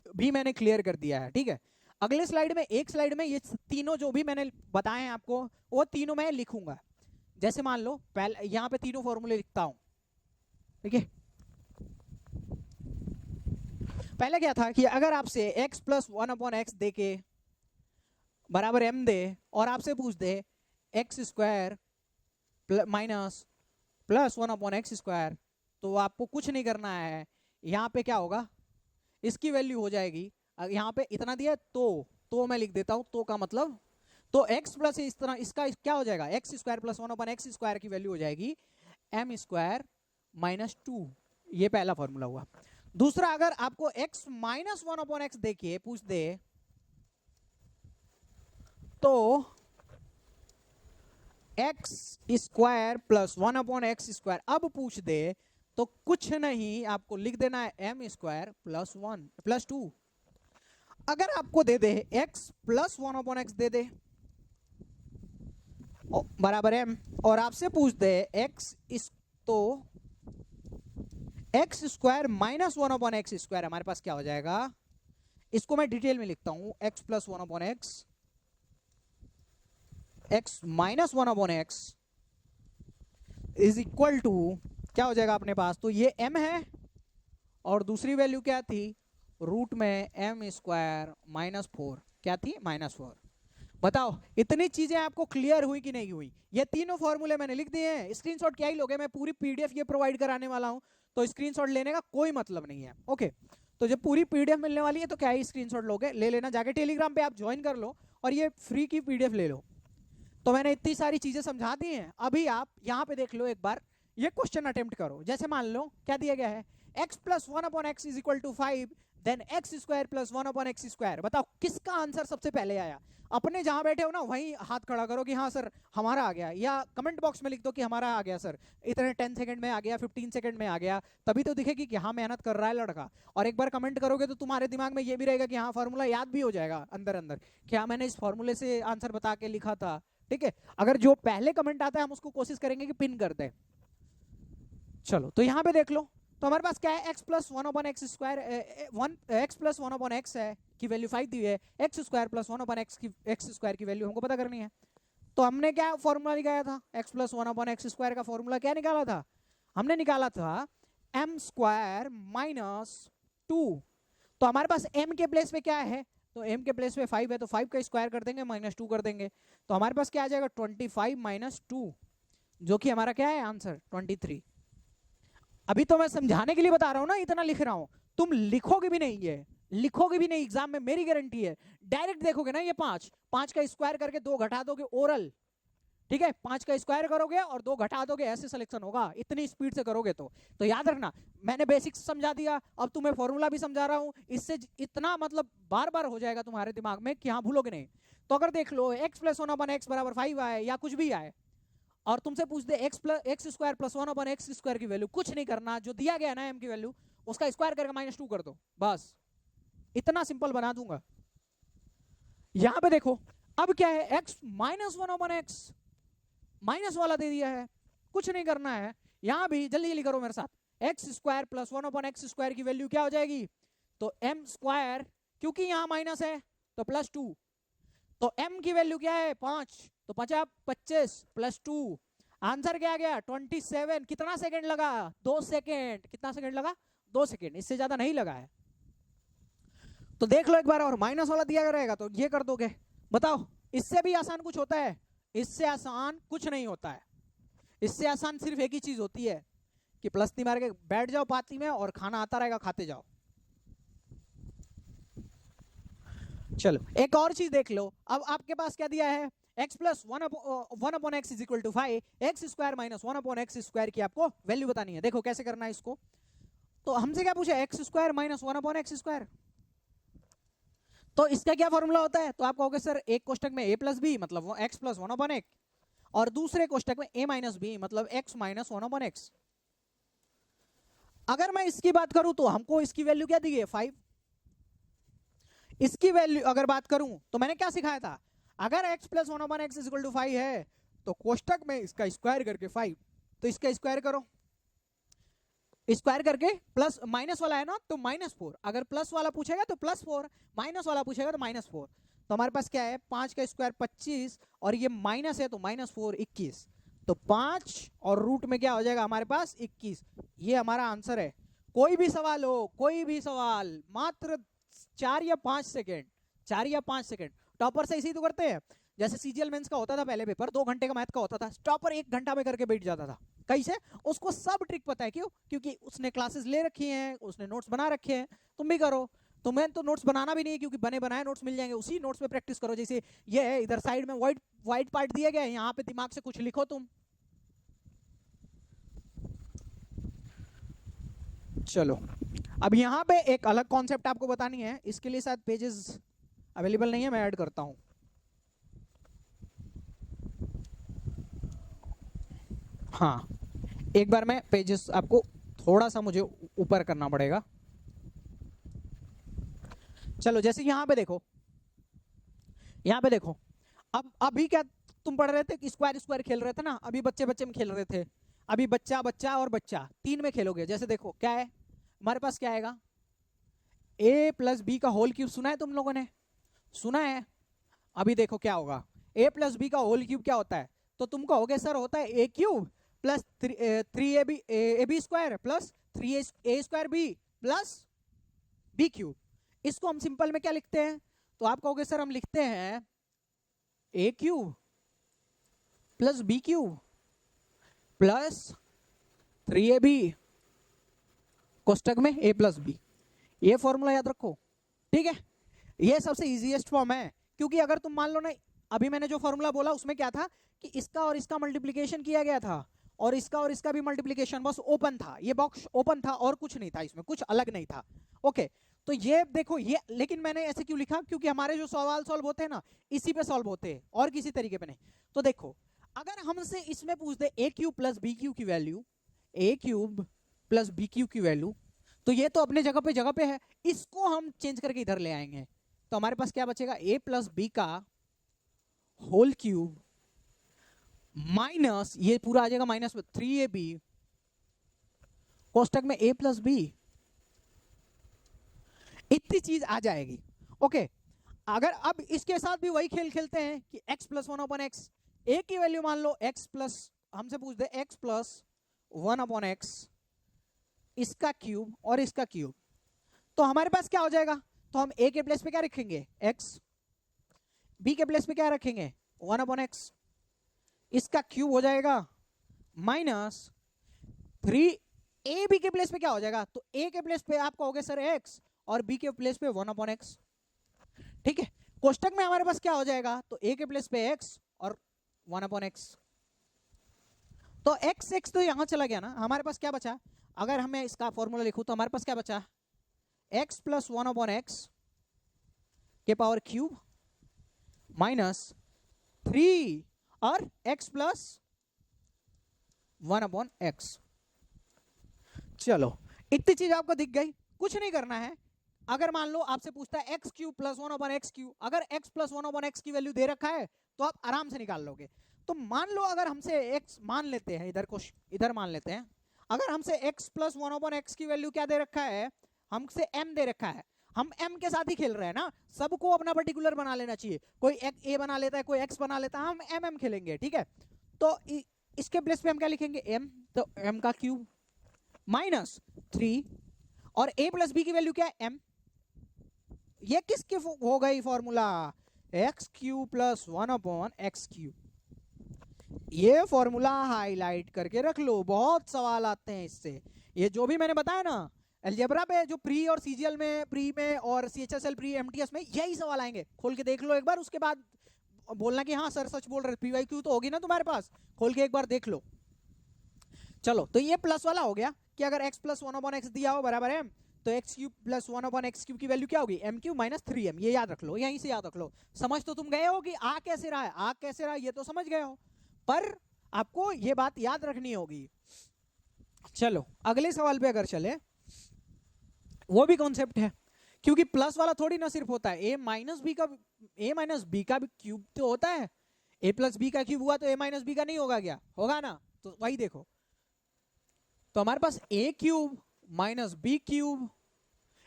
भी मैंने क्लियर कर दिया है, ठीक है। अगले स्लाइड में, एक स्लाइड में ये तीनों जो भी मैंने बताए हैं आपको, वो तीनों मैं लिखूंगा। जैसे मान लो पहले यहां पे तीनों फॉर्मूले लिखता हूं, ठीक है। पहले क्या था कि अगर आपसे x प्लस 1/x दे के बराबर m दे, और आपसे पूछ दे x square minus plus 1/x square, तो आपको कुछ नहीं करना है। यहाँ पे क्या होगा, इसकी वैल्यू हो जाएगी, यहाँ पे इतना दिया तो मैं लिख देता हूँ, तो का मतलब, तो x प्लस इस तरह, इसका क्या हो जाएगा, x square plus 1/x square की वैल्यू हो जाएगी m स्क्वायर माइनस 2। ये पहला फॉर्मूला हुआ। दूसरा, अगर आपको x माइनस 1/x देके पूछ दे, तो x square plus 1/x square अब पूछ दे, तो कुछ नहीं, आपको लिख देना है m स्क्वायर प्लस 1 प्लस 2। अगर आपको दे दे x प्लस 1/x दे दे बराबर m, और आपसे पूछ दे x तो x square minus 1/x square हमारे पास क्या हो जाएगा, इसको मैं डिटेल में लिखता हूं, x plus 1/x, x minus 1/x is equal to क्या हो जाएगा अपने पास, तो ये m है, और दूसरी वैल्यू क्या थी, रूट में m स्क्वायर माइनस 4, क्या थी, माइनस 4। बताओ इतनी चीजें आपको क्लियर हुई कि नहीं हुई। ये तीनों फॉर्मूले मैंने लिख दिए हैं। स्क्रीनशॉट क्या ही लोगे, मैं पूरी पीडीएफ ये प्रोवाइड कराने वाला हूं, तो स्क्रीनशॉट लेने का कोई मतलब नहीं है। ओके, तो जब पूरी पीडीएफ मिलने वाली है तो क्या ही स्क्रीनशॉट लोगे, ले लेना, जाके टेलीग्राम पे आप ज्वाइन कर लो और ये फ्री की पीडीएफ ले लो। तो मैंने इतनी सारी चीजें समझा दी हैं। अभी आप यहाँ पे देख लो एक बार, ये क्वेश्चन अटेम्प्ट करो। जैसे मान लो क्या दिया गया है, x plus 1/x is equal to 5, then x square plus 1/x square. बताओ किसका आंसर सबसे पहले आया। अपने जहां बैठे हो ना वहीं हाथ खड़ा करो कि हाँ सर हमारा आ गया, या कमेंट बॉक्स में लिख दो कि हमारा आ गया सर, इतने 10 सेकंड में आ गया, 15 सेकंड में आ गया, तभी तो दिखेगी कि हाँ मेहनत कर रहा है लड़का। और एक बार कमेंट करोगे तो तुम्हारे दिमाग में ये भी रहेगा कि हाँ फॉर्मूला याद भी हो जाएगा अंदर अंदर, क्या मैंने इस फॉर्मूले से आंसर बता के लिखा था। ठीक है, अगर जो पहले कमेंट आता है हम उसको कोशिश करेंगे कि पिन कर दें। चलो तो यहां पे देख लो, तो हमारे पास क्या है, x plus 1/x square, x plus 1/x है की वैल्यू 5 दी है, x स्क्वायर प्लस 1/x की x स्क्वायर की वैल्यू हमको पता करनी है। तो हमने क्या फॉर्मूला निकाला था, x प्लस 1/x स्क्वायर का फॉर्मूला क्या निकाला था, हमने निकाला था m स्क्वायर माइनस 2। तो हमारे पास m के प्लेस पे क्या है, तो m के प्लेस पे 5 है, तो 5 का स्क्वायर कर देंगे माइनस 2 कर देंगे, तो हमारे पास क्या आ जाएगा 25 माइनस 2, जो कि हमारा क्या है आंसर 23। अभी तो मैं समझाने के लिए बता रहा हूं ना, इतना लिख रहा हूं, तुम लिखोगे भी नहीं, ये लिखोगे भी नहीं एग्जाम में, मेरी गारंटी है। डायरेक्ट देखोगे ना, ये 5 का स्क्वायर करके 2 घटा दोगे ओरल, ठीक है, 5 का स्क्वायर करोगे और 2 घटा दोगे, ऐसे सिलेक्शन होगा, इतनी स्पीड से करोगे तो याद रखना मैंने बेसिक्स समझा दिया, अब तुम्हें फॉर्मूला भी समझा रहा हूं, इससे इतना मतलब बार बार हो जाएगा तुम्हारे दिमाग में कि हाँ भूलोगे नहीं। तो अगर देख लो x प्लस 1/x बराबर 5 आए या कुछ भी आए, और तुमसे पूछ दे x square plus 1/x square की वैल्यू, कुछ नहीं करना, जो दिया गया ना m की वैल्यू उसका स्क्वायर करके माइनस 2 कर दो, बस इतना सिंपल बना दूंगा। यहां पे देखो अब क्या है, x माइनस 1/x माइनस वाला दे दिया है, कुछ नहीं करना है। यहां भी जल्दी जल्दी करो मेरे साथ, x square plus 1/x square की वैल्यू क्या हो जाएगी, तो m स्क्वायर, क्योंकि यहां माइनस है तो प्लस 2, तो m की वैल्यू क्या है 5, तो 25 प्लस 2, आंसर क्या आ गया 27। कितना सेकंड लगा, 2 सेकंड, कितना सेकंड लगा 2 सेकंड, इससे ज्यादा नहीं लगा है। तो देख लो एक बार, और माइनस वाला दिया रहेगा तो ये कर दोगे। बताओ इससे भी आसान कुछ होता है, इससे आसान कुछ नहीं होता है, इससे आसान सिर्फ एक ही चीज होती है कि प्लस नहीं मार के बैठ जाओ पाती में और खाना आता रहेगा, खाते जाओ। चलो एक और चीज देख लो, अब आपके पास क्या दिया है, x plus 1/x is equal to 5, X square minus 1/x square की आपको वैल्यू बतानी है। देखो कैसे करना है इसको। तो हमसे क्या पूछा, x square minus 1/x square. तो इसका क्या फॉर्मूला होता है, तो आप कहोगे सर एक कोष्टक में a प्लस बी मतलब x प्लस 1/x, और दूसरे कोष्टक में a माइनस बी मतलब x माइनस 1/x। अगर मैं इसकी बात करूं तो हमको इसकी वैल्यू क्या दी है, 5। इसकी वैल्यू अगर बात करूं तो मैंने क्या सिखाया था, अगर x plus 1/x is equal to 5 है तो कोष्टक में इसका स्क्वायर करके 5, तो इसका स्क्वायर करो, स्क्वायर करके प्लस माइनस वाला है ना तो -4, अगर प्लस वाला पूछेगा तो +4, माइनस वाला पूछेगा तो -4। तो हमारे पास क्या है, 5 का स्क्वायर 25 और ये माइनस है तो -4 21, तो 5 और रूट में क्या हो जाएगा हमारे पास 21। ये हमारा आंसर है। कोई भी सवाल हो, कोई भी सवाल, मात्र 4 या 5 सेकेंड, 4 या 5 सेकेंड। टॉपर से इसी तो करते हैं, जैसे सीजीएल मेंस का होता था पहले पेपर 2 घंटे का मैथ का होता था, टॉपर 1 घंटा में करके बैठ जाता था। कैसे, उसको सब ट्रिक पता है। क्यों, क्योंकि उसने क्लासेस ले रखी हैं, उसने नोट्स बना रखे हैं। तुम भी करो, तुम्हें तो नोट्स बनाना भी नहीं है क्योंकि बने बनाए नोट्स मिल जाएंगे, उसी नोट्स पे प्रैक्टिस करो। जैसे ये है, इधर साइड में व्हाइट पार्ट दिया गया है, यहाँ पे दिमाग से कुछ लिखो तुम। चलो अब यहाँ पे एक अलग कॉन्सेप्ट आपको बतानी है, इसके लिए शायद पेजेस अवेलेबल नहीं है, मैं ऐड करता हूं। हाँ, एक बार मैं पेजेस आपको थोड़ा सा मुझे ऊपर करना पड़ेगा। चलो जैसे यहाँ पे देखो, यहाँ पे देखो, अब अभी क्या तुम पढ़ रहे थे कि स्क्वायर स्क्वायर खेल रहे थे ना, अभी बच्चे बच्चे में खेल रहे थे। अभी बच्चा बच्चा और बच्चा 3 में खेलोगे। जैसे देखो क्या है हमारे पास, क्या आएगा, a प्लस बी का होल क्यूब। सुना है तुम लोगों ने, सुना है। अभी देखो क्या होगा, a प्लस बी का होल क्यूब क्या होता है, तो तुम कहोगे सर होता है a cube plus 3ab square plus 3a square B plus b cube. इसको हम सिंपल में क्या लिखते हैं, तो आप कहोगे सर हम लिखते हैं a cube plus b cube plus 3ab कोष्टक में a प्लस बी। ये फॉर्मूला याद रखो, ठीक है। ये सबसे इजीएस्ट फॉर्म है, क्योंकि अगर तुम मान लो ना, अभी मैंने जो फॉर्मूला बोला उसमें क्या था कि इसका और इसका मल्टीप्लिकेशन किया गया था और इसका भी मल्टीप्लिकेशन, बस ओपन था, ये बॉक्स ओपन था और कुछ नहीं था, इसमें कुछ अलग नहीं था। ओके, तो ये देखो ये, लेकिन मैंने ऐसे क्यों लिखा, क्योंकि हमारे जो सवाल सॉल्व होते हैं ना इसी पे सॉल्व होते हैं और किसी तरीके पे नहीं। तो देखो अगर हमसे इसमें पूछ दे a cube plus B cube की value, a cube plus B cube की वैल्यू, तो ये तो अपने जगह पे है, इसको हम चेंज करके इधर ले आएंगे। तो हमारे पास क्या बचेगा, a प्लस बी का होल क्यूब माइनस, ये पूरा आ जाएगा माइनस 3ab कोष्टक में a प्लस बी, इतनी चीज आ जाएगी। ओके, अगर अब इसके साथ भी वही खेल खेलते हैं कि x प्लस 1/x, a की वैल्यू मान लो x प्लस, हमसे पूछ दे x प्लस 1/x, इसका क्यूब और इसका क्यूब, तो हमारे पास क्या हो जाएगा, तो हम a के प्लेस पे क्या रखेंगे x, b के प्लेस पे क्या रखेंगे 1/x, इसका क्यूब हो जाएगा माइनस 3ab के प्लेस पे क्या हो जाएगा, तो a के प्लेस पे आप कहोगे सर x और b के प्लेस पे 1/x, ठीक है। कोष्टक में हमारे पास क्या हो जाएगा, तो a के प्लेस पे x और 1/x, तो x तो यहां चला गया ना, हमारे पास क्या बचा, अगर हमें इसका फॉर्मूला लिखूं तो हमारे पास क्या बचा, x प्लस 1/x के पावर क्यूब माइनस 3 और x प्लस 1/x। चलो इतनी चीज आपको दिख गई, कुछ नहीं करना है। अगर मान लो आपसे पूछता है x cube plus 1/x cube, अगर x प्लस 1/x की वैल्यू दे रखा है तो आप आराम से निकाल लोगे। तो मान लो अगर हमसे x मान लेते हैं, इधर मान लेते हैं, अगर हमसे x प्लस 1/x की वैल्यू क्या दे रखा है, हमसे m दे रखा है, हम m के साथ ही खेल रहे हैं ना, सबको अपना पर्टिकुलर बना लेना चाहिए, कोई a बना लेता है, कोई x बना लेता है, हम m खेलेंगे, ठीक है। तो इसके प्लेस पे हम क्या लिखेंगे m, तो m का क्यूब माइनस 3 और a प्लस b की वैल्यू क्या है m, ये किसके हो गई formula, x cube plus 1/x cube. ये फॉर्मूला हाईलाइट करके रख लो, बहुत सवाल आते हैं इससे। ये जो भी मैंने बताया ना अलजेब्रा पे, जो प्री और सीजीएल में, प्री में और सीएचएसएल प्री एमटीएस में यही सवाल आएंगे, खोल के देख लो एक बार, उसके बाद बोलना कि हाँ सर सच बोल रहे, PYQ तो होगी ना तुम्हारे पास, खोल के एक बार देख लो। चलो तो ये प्लस वाला हो गया कि अगर x प्लस 1/x दिया हो बराबर m, तो x cube plus 1/x cube की वैल्यू क्या होगी, m क्यूब माइनस 3m। ये याद रख लो, यहीं से याद रख लो। समझ तो तुम गए हो कि आ कैसे रहा है, आ कैसे रहा है ये तो समझ गए हो, पर आपको ये बात याद रखनी होगी। चलो अगले सवाल पे अगर चले, वो भी कॉन्सेप्ट है, क्योंकि प्लस वाला थोड़ी ना सिर्फ होता है a माइनस b का भी क्यूब तो होता है। a प्लस b का क्यूब हुआ तो a माइनस b का नहीं होगा क्या, होगा ना। तो वही देखो, तो हमारे पास a cube minus b cube,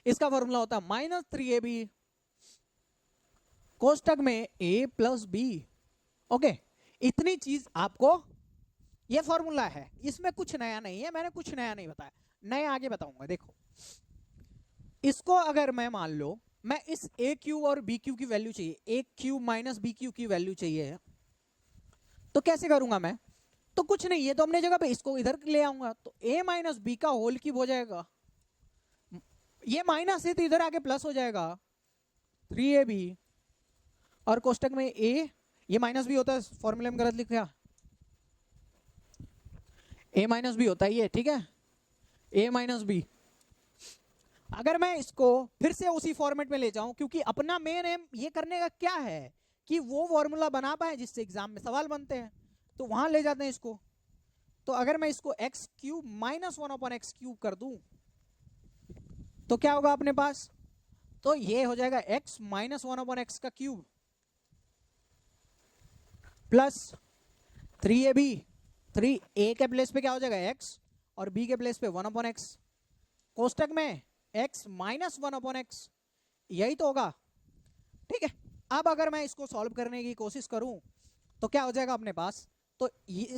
इसका फॉर्मूला होता है माइनस 3ab कोष्टक में a प्लस b। ओके, इतनी चीज आपको, ये फॉर्मूला है, इसमें कुछ नया नहीं है, मैंने कुछ नया नहीं बताया, नया आगे बताऊंगा। देखो इसको अगर मैं मान लो, मैं इस a क्यूब और b क्यूब की वैल्यू चाहिए, a cube minus b cube की वैल्यू चाहिए, तो कैसे करूंगा मैं, तो कुछ नहीं, ये तो हमने जगह पे इसको इधर ले आऊंगा, तो a माइनस b का होल क्यूब हो जाएगा, ये माइनस है तो इधर आके प्लस हो जाएगा 3ab, और कोष्टक में a, ये माइनस b होता है, फॉर्मूले में गलत लिखा, a माइनस b होता है ये, ठीक है, a माइनस b। अगर मैं इसको फिर से उसी फॉर्मेट में ले जाऊं, क्योंकि अपना मेन एम ये करने का क्या है कि वो फॉर्मूला बना पाए जिससे एग्जाम में सवाल बनते हैं, तो वहां ले जाते हैं इसको। तो अगर मैं इसको x cube minus 1/x cube कर दूं, तो क्या होगा अपने पास, तो ये हो जाएगा x माइनस 1/x का क्यूब प्लस 3ab, 3a के प्लेस पे क्या हो जाएगा x, और b के प्लेस पे 1/x, कोष्टक में x माइनस 1/x, यही तो होगा, ठीक है। अब अगर मैं इसको सॉल्व करने की कोशिश करूं तो क्या हो जाएगा अपने पास, तो ये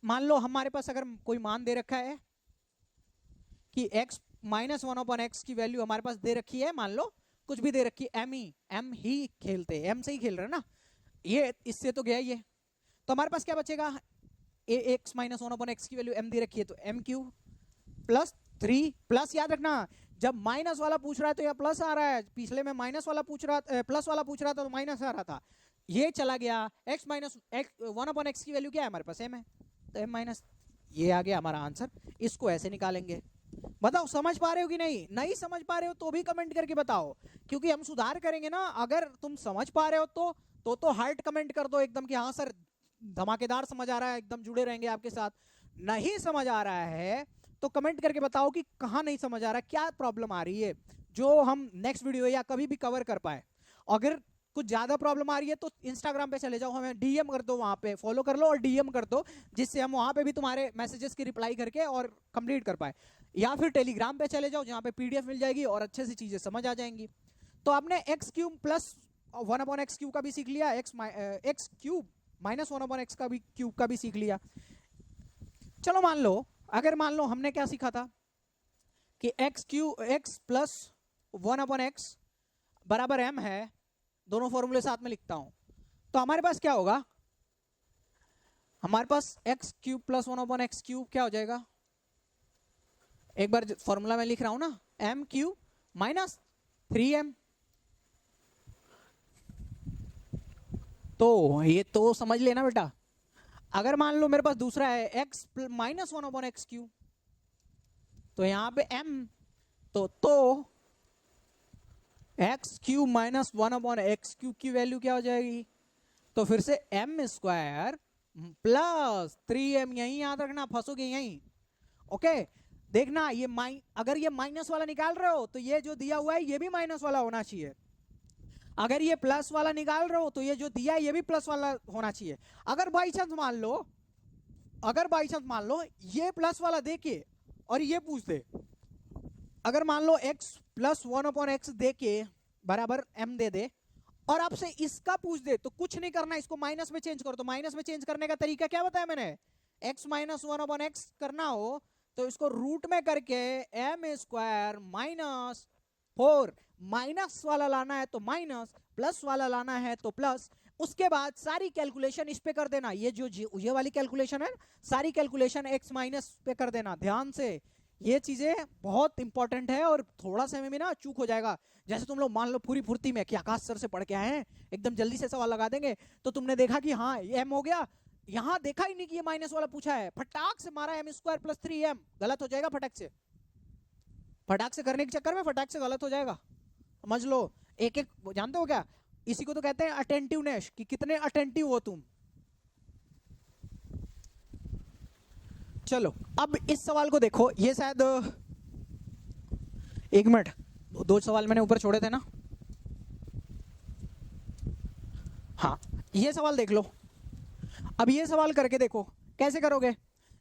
मान लो हमारे पास अगर कोई मान दे रखा है कि x माइनस 1/x की वैल्यू हमारे पास दे रखी है, मान लो कुछ भी दे रखी है, m ही खेलते, m से ही खेल रहे ना, ये इससे तो गया ये, तो हमारे पास क्या बचेगा, x माइनस 1/x की वैल्यू m दे रखी है, तो m क्यूब प्लस 3, प्लस याद रखना जब माइनस वाला पूछ रहा है तो यह प्लस आ रहा है, पिछले में माइनस वाला पूछ रहा, प्लस वाला पूछ रहा था तो माइनस आ रहा था, ये चला गया, x माइनस 1/x की वैल्यू क्या है हमारे पास m है, तो m माइनस, ये आ गया हमारा आंसर। इसको ऐसे निकालेंगे, बताओ समझ पा रहे हो कि नहीं, नहीं समझ पा रहे हो तो भी कमेंट करके बताओ, क्योंकि हम सुधार करेंगे ना। अगर तुम समझ पा रहे हो तो हार्ट कमेंट कर दो एकदम कि हाँ सर धमाकेदार समझ आ रहा है, एकदम जुड़े रहेंगे आपके साथ। नहीं समझ आ रहा है तो कमेंट करके बताओ कि कहाँ नहीं समझ आ रहा है, क्या प्रॉब्लम आ रही है, जो हम नेक्स्ट वीडियो या कभी भी कवर कर पाए। अगर कुछ ज्यादा प्रॉब्लम आ रही है तो इंस्टाग्राम पे चले जाओ, हमें डीएम कर दो, वहां पे फॉलो कर लो और डीएम कर दो, जिससे हम वहां पे भी तुम्हारे मैसेजेस की रिप्लाई करके और कंप्लीट कर पाए। या फिर टेलीग्राम पे चले जाओ, जहां पे पीडीएफ मिल जाएगी और अच्छे से चीजें समझ आ जाएंगी। तो आपने x cube plus 1/x cube का भी सीख लिया, एक्स क्यूब माइनस 1/x का भी क्यूब का भी सीख लिया। चलो मान लो हमने क्या सीखा था कि x प्लस 1/x बराबर m है, दोनों फॉर्मूले साथ में लिखता हूं, तो हमारे पास क्या होगा, हमारे पास x cube plus 1/x cube क्या हो जाएगा, एक बार फॉर्मूला में लिख रहा हूं ना, m क्यूब माइनस 3m, तो ये तो समझ लेना बेटा। अगर मान लो मेरे पास दूसरा है x माइनस 1/x क्यूब, तो यहां पे m, तो x cube minus 1/x cube की वैल्यू क्या हो जाएगी, तो फिर से m स्क्वायर प्लस 3m, यही याद रखना, फंसोगे यहीं। ओके, देखना ये अगर ये माइनस वाला निकाल रहे हो तो ये जो दिया हुआ है ये भी माइनस वाला होना चाहिए, अगर ये प्लस वाला निकाल रहे हो तो ये जो दिया है ये भी प्लस वाला होना चाहिए। अगर बाई चांस मान लो ये प्लस वाला देके और ये पूछ दे, अगर मान लो x प्लस 1/x दे के बराबर m दे दे और आपसे इसका पूछ दे, तो कुछ नहीं करना, इसको माइनस में चेंज करो। तो माइनस में चेंज करने का तरीका क्या बताया मैंने, x माइनस 1/x करना हो तो इसको रूट में करके m स्क्वायर माइनस 4, माइनस वाला लाना है तो माइनस, प्लस वाला लाना है तो प्लस, उसके बाद सारी कैलकुलेशन इस पे कर देना, ये वाली कैलकुलेशन है, सारी कैलकुलेशन x माइनस पे कर देना। ध्यान से ये चीजें बहुत इंपॉर्टेंट है और थोड़ा समय में ना चूक हो जाएगा। जैसे तुम लोग मान लो पूरी फुर्ती में कि आकाश सर से पढ़ के आए हैं, एकदम जल्दी से सवाल लगा देंगे, तो तुमने देखा कि हाँ एम हो गया, यहाँ देखा ही नहीं कि ये माइनस वाला पूछा है, फटाक से मारा एम स्क्वायर प्लस 3m, गलत हो जाएगा फटाक से। फटाक से करने के चक्कर में फटाक से गलत हो जाएगा, समझ लो। एक एक जानते हो क्या, इसी को तो कहते हैं अटेंटिवनेस, कि कितने अटेंटिव हो तुम। चलो अब इस सवाल को देखो, ये शायद एक मिनट, दो सवाल मैंने ऊपर छोड़े थे ना, हाँ ये सवाल देख लो। अब ये सवाल करके देखो कैसे करोगे।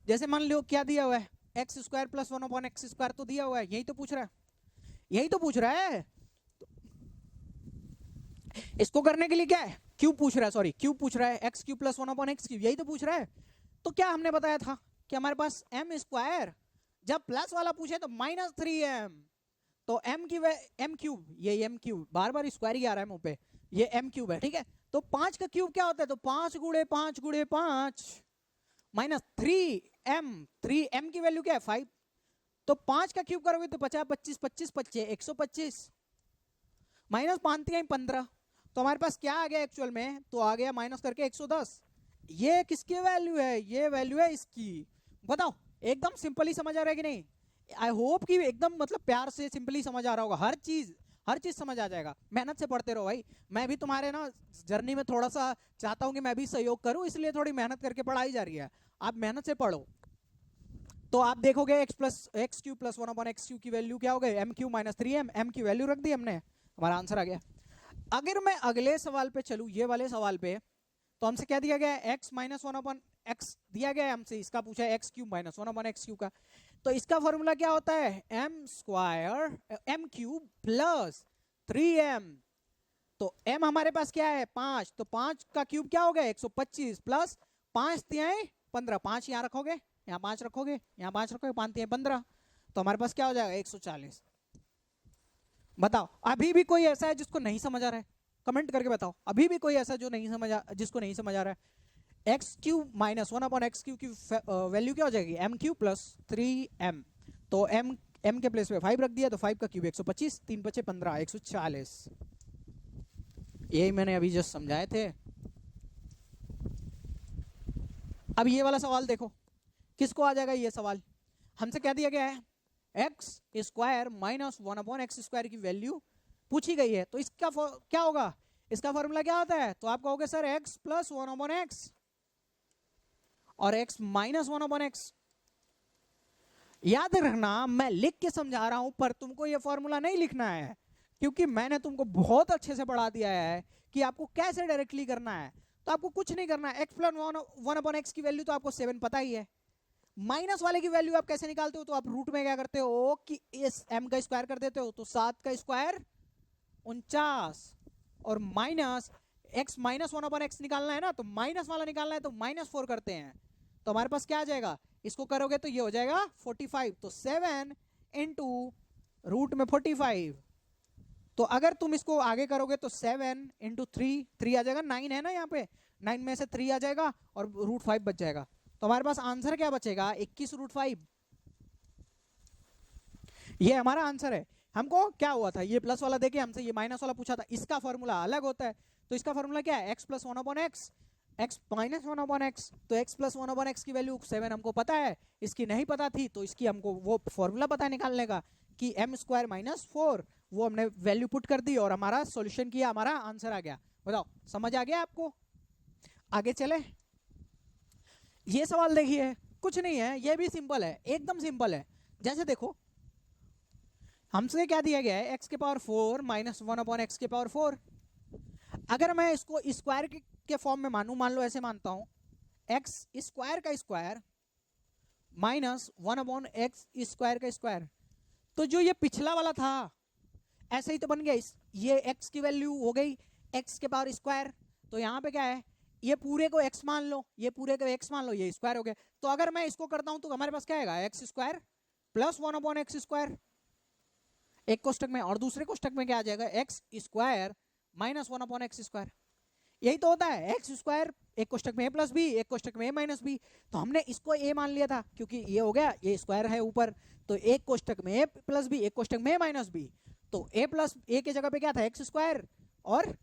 जैसे मान लो क्या दिया हुआ है, एक्स स्क्वायर प्लस 1/x² तो दिया हुआ है, यही तो पूछ रहा है, यही तो पूछ रहा है। इसको करने के लिए क्या है, क्यूब पूछ रहा है, सॉरी क्यूब पूछ रहा है, एक्स क्यूब प्लस 1/x3, यही तो पूछ रहा है। तो क्या हमने बताया था कि हमारे पास एम स्क्वायर, जब प्लस वाला पूछे तो -3m, तो एम क्यूब, ये एम क्यूब, बार बार स्क्वायर ही आ रहा है मुंह पे, ये एम क्यूब है, ठीक है। तो 5 का क्यूब क्या होता है, तो 5 गुणे 5 गुणे 5 -3m, 3m की वैल्यू क्या है 5, तो 5 का क्यूब करोगे तो 50 25 25 25 125, माइनस 5 15, तो हमारे पास क्या आ गया एक्चुअल में, तो आ गया माइनस करके 110। ये किसकी वैल्यू है, ये वैल्यू है इसकी। बताओ एकदम सिंपली समझ आ रहा है कि नहीं। आई होप कि एकदम मतलब प्यार से सिंपली समझ आ रहा होगा, हर चीज समझ आ जाएगा। मेहनत से पढ़ते रहो भाई, मैं भी तुम्हारे ना जर्नी में थोड़ा सा चाहता हूं कि मैं भी सहयोग करूं, इसलिए थोड़ी मेहनत करके पढ़ाई जा रही है। आप मेहनत से पढ़ो तो आप देखोगे एक्स क्यू प्लस 1/x³ की वैल्यू क्या हो गई, M cube minus 3m, M की वैल्यू रख दी हमने, हमारा आंसर आ गया। अगर मैं अगले सवाल पे चलूं, ये वाले सवाल पे, तो हमसे क्या दिया गया है, x माइनस 1/x दिया गया है हमसे, इसका पूछा है x³ माइनस 1/x³ का। तो इसका फॉर्मूला क्या होता है, एम क्यूब प्लस 3m, तो m हमारे पास क्या है 5, तो 5 का क्यूब क्या हो गया 125 प्लस 5 तिहाई 15, 5 यहाँ रखोगे, यहाँ 5 रखोगे, यहाँ 5 रखोगे, 5 तिहाई 15, तो हमारे पास क्या हो जाएगा 140। बताओ अभी भी कोई ऐसा है जिसको नहीं समझ आ रहा है, कमेंट करके बताओ, अभी भी कोई ऐसा जो नहीं समझ जिसको नहीं समझ आ रहा है। x³ माइनस 1/x³ की वैल्यू क्या हो जाएगी, एम क्यूब प्लस 3m, तो m के प्लेस पे 5 रख दिया, तो 5 का क्यूब 125, 3 बचे 15, 140। यही मैंने अभी जस्ट समझाए थे। अब ये वाला सवाल देखो, किसको आ जाएगा ये सवाल, हमसे क्या दिया गया है, एक्स स्क्वायर माइनस 1/x² की वैल्यू पूछी गई है, तो इसका क्या होगा, इसका फॉर्मूला क्या होता है, तो आप कहोगे सर x प्लस 1/x और x माइनस 1/x। याद रखना मैं लिख के समझा रहा हूं, पर तुमको ये फॉर्मूला नहीं लिखना है, क्योंकि मैंने तुमको बहुत अच्छे से पढ़ा दिया है कि आपको कैसे डायरेक्टली करना है। तो आपको कुछ नहीं करना है, x प्लस 1/x की वैल्यू तो आपको 7 पता ही है, माइनस वाले की वैल्यू आप कैसे निकालते हो, तो आप रूट में क्या करते हो कि इस m का स्क्वायर कर देते हो, तो 7 का स्क्वायर 49, और माइनस x माइनस 1/x निकालना है ना, तो माइनस वाला निकालना है, तो -4 करते हैं, तो हमारे पास क्या आ जाएगा, इसको करोगे तो ये हो जाएगा 45, तो 7 इंटू रूट में 45, तो अगर तुम इसको आगे करोगे तो 7 इंटू 3 आ जाएगा, 9 है ना यहाँ पे, 9 में से 3 आ जाएगा और रूट 5 बच जाएगा, तो हमारे पास आंसर क्या बचेगा 21 रूट 5। ये हमारा आंसर है। हमको क्या हुआ था, ये प्लस वाला देके हमसे ये माइनस वाला पूछा था, इसका फॉर्मूला अलग होता है, तो इसका फॉर्मूला क्या है, x plus 1/x, x minus 1/x, तो x प्लस 1/x की वैल्यू 7 हमको पता है, इसकी नहीं पता थी, तो इसकी हमको वो फॉर्मूला पता है निकालने का कि m स्क्वायर माइनस 4, वो हमने वैल्यू पुट कर दी और हमारा सॉल्यूशन किया, हमारा आंसर आ गया। बताओ समझ आ गया आपको, आगे चले। ये सवाल देखिए, कुछ नहीं है, ये भी सिंपल है, एकदम सिंपल है। जैसे देखो हमसे क्या दिया गया है, x के पावर 4 माइनस 1/x के पावर 4, अगर मैं इसको स्क्वायर के फॉर्म में मानूं, मान लो ऐसे मानता हूं, x स्क्वायर का स्क्वायर माइनस 1/x² का स्क्वायर, तो जो ये पिछला वाला था ऐसे ही तो बन गया, ये x की वैल्यू हो गई x के पावर स्क्वायर, तो यहाँ पे क्या है, ये पूरे को x मान लो, ये पूरे को x मान लो, ये स्क्वायर हो गया, तो अगर मैं इसको करता हूं तो हमारे पास क्या आएगा, x² प्लस 1/x², एक कोष्टक में, और दूसरे कोष्टक में क्या आ जाएगा, x² माइनस 1/x²। यही तो होता है, एक्स स्क्वायर एक कोष्टक में ए प्लस बी, एक कोष्टक में ए माइनस बी। तो हमने इसको ए मान लिया था क्योंकि ये हो गया, ये स्क्वायर है ऊपर, तो एक कोष्टक में ए प्लस बी, एक कोष्टक में ए माइनस बी। तो ए प्लस ए के जगह पे क्या था, एक्स स्क्वायर, और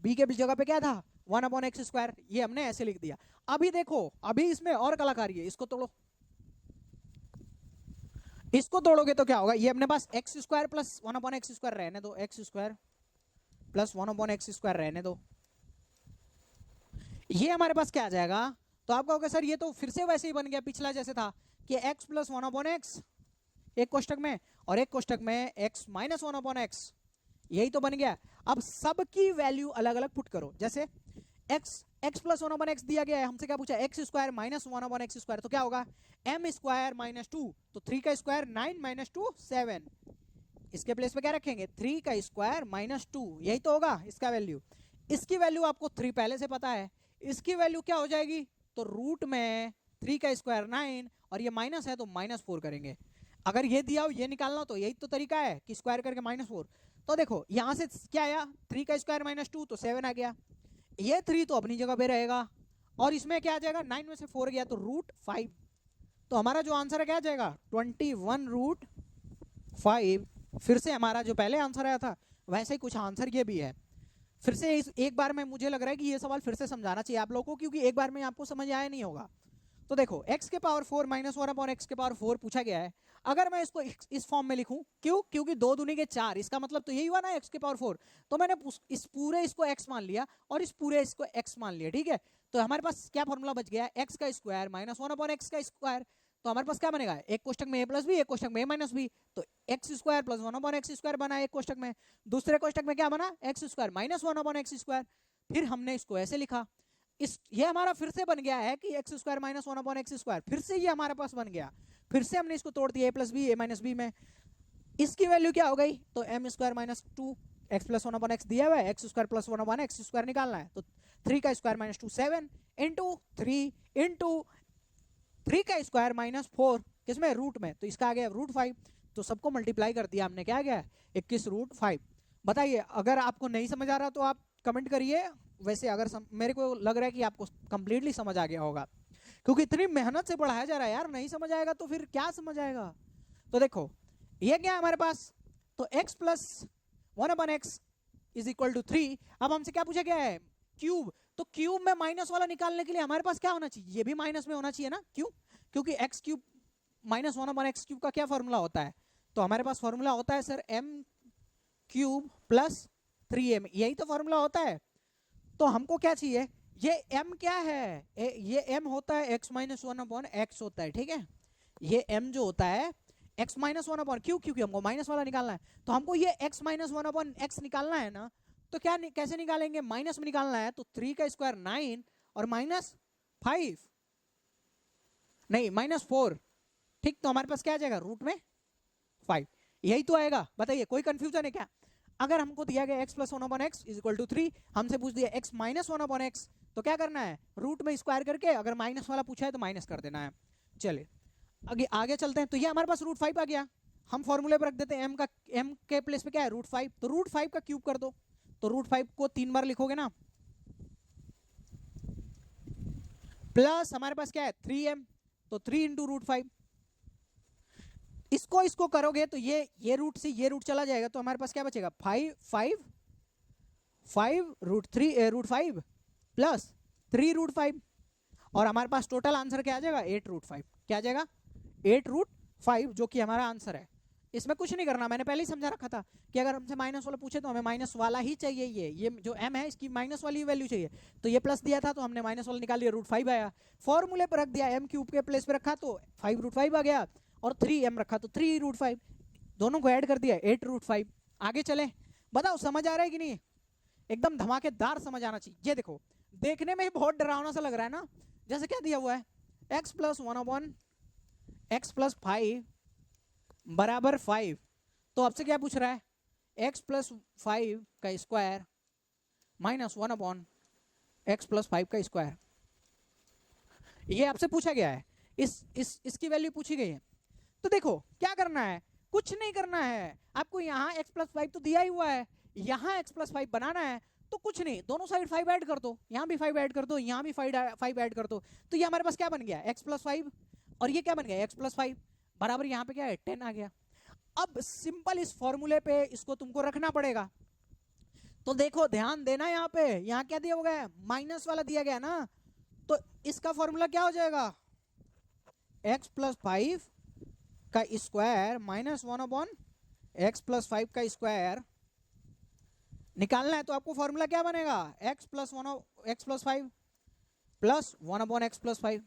बी के जगह पे क्या था, 1/x स्क्वायर। ये हमने ऐसे लिख दिया। अभी देखो, अभी इसमें और कलाकारी है, इसको तोड़ो, इसको तोड़ोगे तो क्या होगा, ये अपने पास X square plus 1/x square रहने दो, x square plus 1/x square रहने दो, ये हमारे पास क्या आ जाएगा। तो आपका होगा सर ये तो फिर से वैसे ही बन गया पिछला जैसे था कि x प्लस 1/x एक कोष्टक में, और एक कोष्टक में x माइनस 1/x, यही तो बन गया। अब सबकी वैल्यू अलग अलग पुट करो, जैसे x प्लस 1/x दिया गया है, हमसे क्या पूछा, x square minus 1/x square, तो क्या होगा m स्क्वायर माइनस 2, तो 3 का स्क्वायर 9 माइनस 2 7, इसके प्लेस पे क्या रखेंगे, 3 का स्क्वायर माइनस 2, यही तो होगा इसका वैल्यू। इसकी वैल्यू आपको 3 पहले से पता है, इसकी वैल्यू क्या हो जाएगी, तो रूट में 3 का स्क्वायर 9, और ये माइनस है तो -4 करेंगे। अगर ये दिया हो ये निकालना हो तो यही तो तरीका है कि स्क्वायर करके -4। तो देखो यहां से क्या आया, 3 का स्क्वायर माइनस 2 तो 7 आ गया, ये 3 तो अपनी जगह पे रहेगा, और इसमें क्या आ जाएगा, 9 में से 4 गया तो √5। तो हमारा जो आंसर है क्या आ जाएगा, 21√5। फिर से हमारा जो पहले आंसर आया था वैसे ही कुछ आंसर ये भी है। फिर से एक बार में मुझे लग रहा है कि ये सवाल फिर से समझाना चाहिए आप लोगों को, क्योंकि एक बार में आपको समझ आया नहीं होगा। तो देखो x के पावर 4 माइनस 1/x के पावर 4 पूछा गया है। अगर मैं इसको इस फॉर्म में लिखूं, क्यों, क्योंकि 2 दूनी के 4, इसका मतलब तो यही हुआ ना x के पावर 4। तो मैंने इस पूरे इसको x मान लिया और इस पूरे इसको x मान लिया, ठीक है। तो हमारे पास क्या फॉर्मूला बच गया, x का स्क्वायर माइनस 1/x का स्क्वायर। तो हमारे पास क्या बनेगा, एक कोष्टक में a प्लस बी, एक कोष्टक में a माइनस बी, तो x square plus 1/x square बना एक कोष्टक में, दूसरे कोष्टक में क्या बना, x square minus 1/x square. फिर हमने इसको ऐसे लिखा, ये हमारा फिर से बन गया है कि x square minus 1/x square, फिर से ये हमारे पास बन गया। फिर से हमने इसको तोड़ दिया, a plus B, a minus B में, इसकी वैल्यू क्या हो गई, तो m square minus 2 x plus 1/x दिया हुआ है, x square plus 1/x square निकालना है, तो 3 का स्क्वायर माइनस 2 7 इंटू 3 इंटू 3 का स्क्वायर माइनस 4 किसमें, रूट में, तो इसका आ गया √5। तो सबको मल्टीप्लाई कर दिया हमने, क्या आ गया 21√5। बताइए अगर आपको नहीं समझ आ रहा तो आप कमेंट करिए, वैसे अगर मेरे को लग रहा है कि आपको कंप्लीटली समझ आ गया होगा, क्योंकि इतनी मेहनत से पढ़ाया जा रहा है यार, नहीं समझ आएगा तो फिर क्या समझ आएगा। तो देखो ये क्या है हमारे पास, तो x plus 1/x is equal to 3। अब हमसे क्या पूछा गया है, क्यूब, तो क्यूब में माइनस वाला निकालने के लिए हमारे पास क्या होना चाहिए, ये भी माइनस में होना चाहिए ना, क्यों, क्योंकि x cube minus 1/x cube का क्या फॉर्मूला होता है, तो हमारे पास फॉर्मूला होता है sir m cube plus 3m, यही तो फॉर्मूला होता है। तो हमको क्या चाहिए, ये m क्या है, ये m होता है x माइनस 1/x होता है, ठीक है। ये m जो होता है x माइनस 1/, क्यों, क्योंकि हमको माइनस वाला निकालना है। तो हमको ये x माइनस 1/x निकालना है ना, तो क्या कैसे निकालेंगे, माइनस में निकालना है, तो 3 का स्क्वायर 9 और -5 नहीं -4, ठीक। तो हमारे पास क्या आ जाएगा, रूट में 5, यही तो आएगा। बताइए कोई कंफ्यूजन है क्या। अगर हमको दिया गया x plus 1/x is equal to 3, हमसे पूछ दिया x माइनस 1/x, तो क्या करना है, रूट में स्क्वायर करके, अगर माइनस वाला पूछा है तो माइनस कर देना है। चलिए आगे चलते हैं। तो ये हमारे पास √5 आ गया, हम फॉर्मूले पर रख देते हैं, m के प्लेस पे क्या है, √5, तो √5 का क्यूब कर दो, तो √5 को 3 बार लिखोगे ना, प्लस हमारे पास क्या है 3m, तो 3 इंटू √5, इसको करोगे तो ये रूट से ये रूट चला जाएगा, तो हमारे पास क्या बचेगा 5 √5 प्लस 3 √5, और हमारे पास टोटल आंसर क्या आ जाएगा 8 √5, क्या आ जाएगा 8 √5, जो कि हमारा आंसर है। इसमें कुछ नहीं करना, मैंने पहले ही समझा रखा था कि अगर हमसे माइनस वाला पूछे तो हमें माइनस वाला ही चाहिए, ये जो m है इसकी माइनस वाली वैल्यू चाहिए। तो ये प्लस दिया था तो हमने माइनस वाला निकाल लिया, √5 आया, फॉर्मूले पर रख दिया, m क्यूब के प्लेस पे रखा तो 5 √5 आ गया, और 3m रखा तो 3 √5, दोनों को ऐड कर दिया 8 √5। आगे चले, बताओ समझ आ रहा है कि नहीं, एकदम धमाकेदार समझ आना चाहिए। ये देखो देखने में ही बहुत डरावना सा लग रहा है ना, जैसे क्या दिया हुआ है x प्लस 1/x प्लस 5 बराबर 5, तो आपसे क्या पूछ रहा है, x प्लस 5 का स्क्वायर माइनस 1/x प्लस 5 का स्क्वायर, ये आपसे पूछा गया है, इसकी वैल्यू पूछी गई है। तो देखो क्या करना है, कुछ नहीं करना है आपको, यहाँ x प्लस 5 तो दिया ही हुआ है, यहाँ x प्लस 5 बनाना है, तो कुछ नहीं, दोनों साइड 5 ऐड कर दो, यहाँ भी 5 ऐड कर दो, यहाँ भी 5 ऐड कर दो, तो ये हमारे पास क्या बन गया x+5, और ये क्या बन गया x+5 बराबर यहाँ पे क्या है 10 आ गया। अब सिंपल इस फॉर्मूले पे इसको तुमको रखना पड़ेगा। तो देखो ध्यान देना, यहाँ पे यहाँ क्या दिया गया है, माइनस वाला दिया गया ना, तो इसका फॉर्मूला क्या हो जाएगा, x+5 का स्क्वायर माइनस 1/x+5 का स्क्वायर निकालना है। तो आपको फॉर्मूला क्या बनेगा, x+5 प्लस 1/x+5,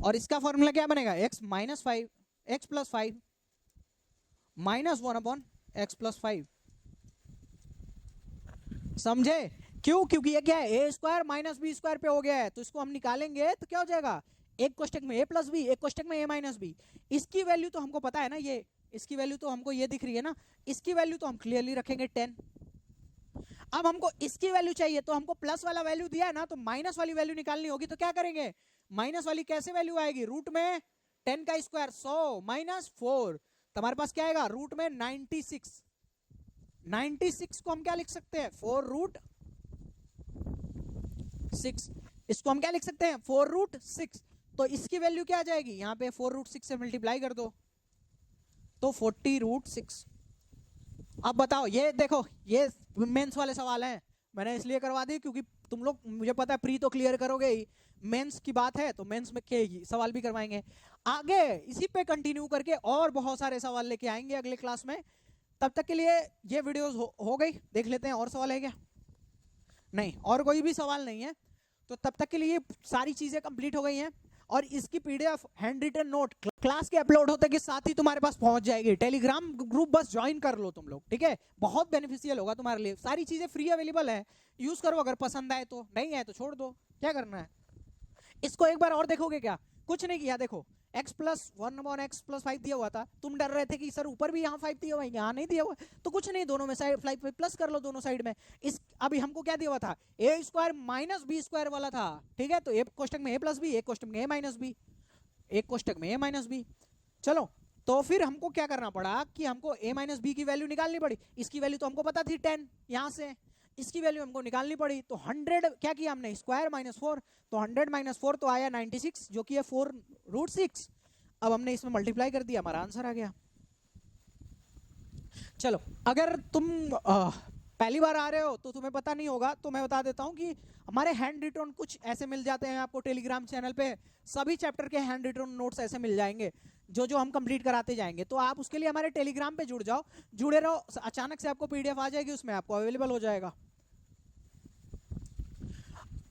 और इसका फॉर्मूला क्या बनेगा, x+5 माइनस 1/x+5। समझे क्यों, क्योंकि ये क्या है, A square minus B square पे हो गया है, तो इसको हम निकालेंगे तो क्या हो जाएगा, एक कोष्टक में a प्लस बी, एक कोष्टक में a माइनस बी। इसकी वैल्यू तो हमको पता है ना, ये इसकी वैल्यू तो हमको ये दिख रही है ना, इसकी वैल्यू तो हम क्लियरली रखेंगे 10। अब हमको इसकी वैल्यू चाहिए, तो हमको प्लस वाला वैल्यू दिया है ना, तो माइनस वाली वैल्यू निकालनी होगी, तो क्या करेंगे, माइनस वाली कैसे वैल्यू आएगी, रूट में 10 का स्क्वायर 100 माइनस 4, तुम्हारे पास क्या आएगा, रूट में 96। 96 को हम क्या लिख सकते हैं, 4√6, इसको हम क्या लिख सकते हैं, 4√6। तो इसकी वैल्यू क्या आ जाएगी, यहाँ पे 4√6 से मल्टीप्लाई कर दो तो 40√6। अब बताओ, ये देखो ये मेंस वाले सवाल हैं, मैंने इसलिए करवा दी क्योंकि तुम लोग, मुझे पता है प्री तो क्लियर करोगे ही, मेंस की बात है तो मेंस में के सवाल भी करवाएंगे। आगे इसी पे कंटिन्यू करके और बहुत सारे सवाल लेके आएंगे अगले क्लास में। तब तक के लिए ये वीडियोस हो गई, देख लेते हैं और सवाल है क्या, नहीं और कोई भी सवाल नहीं है, तो तब तक के लिए सारी चीजें कंप्लीट हो गई हैं। और इसकी PDF hand written note class के अपलोड होते के साथ ही तुम्हारे पास पहुंच जाएगी। टेलीग्राम ग्रुप बस ज्वाइन कर लो तुम लोग, ठीक है, बहुत बेनिफिशियल होगा तुम्हारे लिए, सारी चीजें फ्री अवेलेबल है, यूज करो, अगर पसंद आए तो, नहीं आए तो छोड़ दो, क्या करना है। इसको एक बार और देखोगे क्या, कुछ नहीं किया, देखो x+1/x+5 दिया हुआ था, तुम डर रहे थे कि सर ऊपर भी यहाँ 5 दिया हुआ है, यहाँ नहीं दिया हुआ, तो कुछ नहीं, दोनों में साइड 5 प्लस कर लो दोनों साइड में। इस अभी हमको क्या दिया हुआ था, a square minus B square वाला था, ठीक है, तो एक कोष्टक में a प्लस बी, एक कोष्टक में a माइनस बी, एक कोष्टक में a माइनस बी। चलो तो फिर हमको क्या करना पड़ा कि हमको a माइनस बी की वैल्यू निकालनी पड़ी। इसकी वैल्यू तो हमको पता थी 10, यहाँ से इसकी वैल्यू हमको निकालनी पड़ी, तो 100 क्या किया हमने, स्क्वायर माइनस 4, तो 100 माइनस 4 तो आया 96, जो कि है 4√6। अब हमने इसमें मल्टीप्लाई कर दिया, हमारा आंसर आ गया। चलो अगर तुम पहली बार आ रहे हो तो तुम्हें पता नहीं होगा, तो मैं बता देता हूं कि हमारे हैंड रिटन कुछ ऐसे मिल जाते हैं आपको टेलीग्राम चैनल पे, सभी चैप्टर के हैंड रिटन नोट्स ऐसे मिल जाएंगे जो हम कंप्लीट कराते जाएंगे। तो आप उसके लिए हमारे टेलीग्राम पे जुड़ जाओ, जुड़े रहो, अचानक से आपको पीडीएफ आ जाएगी, उसमें आपको अवेलेबल हो जाएगा।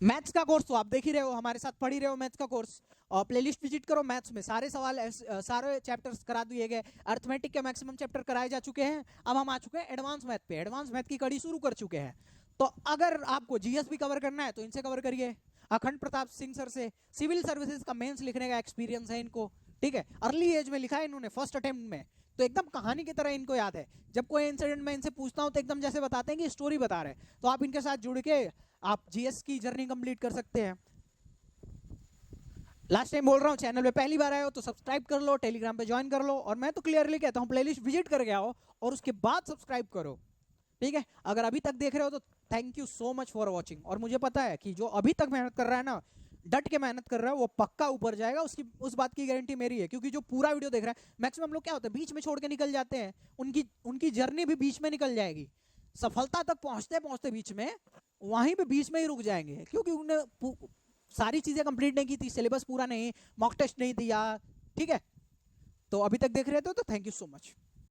मैथ्स का कोर्स तो आप देख ही रहे हो, हमारे साथ पढ़ ही रहे हो मैथ्स का कोर्स, और प्लेलिस्ट विजिट करो, मैथ्स में सारे सवाल सारे चैप्टर्स करा दिए गए, अर्थमेटिक के मैक्सिमम चैप्टर कराए जा चुके हैं। अब हम आ चुके हैं एडवांस मैथ पे, एडवांस मैथ की कड़ी शुरू कर चुके हैं। तो अगर आपको जीएस भी कवर करना है तो इनसे कवर करिए, अखंड प्रताप सिंह सर से, सिविल सर्विसेज का मेंस लिखने का एक्सपीरियंस है इनको, ठीक है, अर्ली एज में लिखा है इन्होंने, फर्स्ट अटेम्प्ट में, तो एकदम कहानी की तरह इनको याद है। जब कोई इंसिडेंट में इनसे पूछता हूं तो एकदम जैसे बताते हैं कि स्टोरी बता रहे हैं। तो आप इनके साथ जुड़ के आप जीएस की जर्नी कंप्लीट कर सकते हैं। लास्ट टाइम बोल रहा हूँ, चैनल पे पहली बार आए हो तो सब्सक्राइब कर लो, टेलीग्राम पे ज्वाइन कर लो, और मैं तो क्लियरली कहता हूँ प्लेलिस्ट विजिट करके आओ और उसके बाद सब्सक्राइब करो, ठीक है। अगर अभी तक देख रहे हो तो thank you so much for watching. और मुझे पता है कि जो अभी तक मेहनत कर रहा है ना, डट के मेहनत कर रहा है, वो पक्का ऊपर जाएगा, उस बात की गारंटी मेरी है। क्योंकि जो पूरा वीडियो देख रहा है, मैक्सिमम लोग क्या होता है बीच में छोड़ के निकल जाते हैं, उनकी जर्नी भी बीच में निकल जाएगी, सफलता तक पहुंचते पहुंचते बीच में वहीं पे बीच में ही रुक जाएंगे, क्योंकि उन्हें सारी चीजें कंप्लीट नहीं की थी, सिलेबस पूरा नहीं, मॉक टेस्ट नहीं दिया, ठीक है। तो अभी तक देख रहे थे तो थैंक यू सो मच।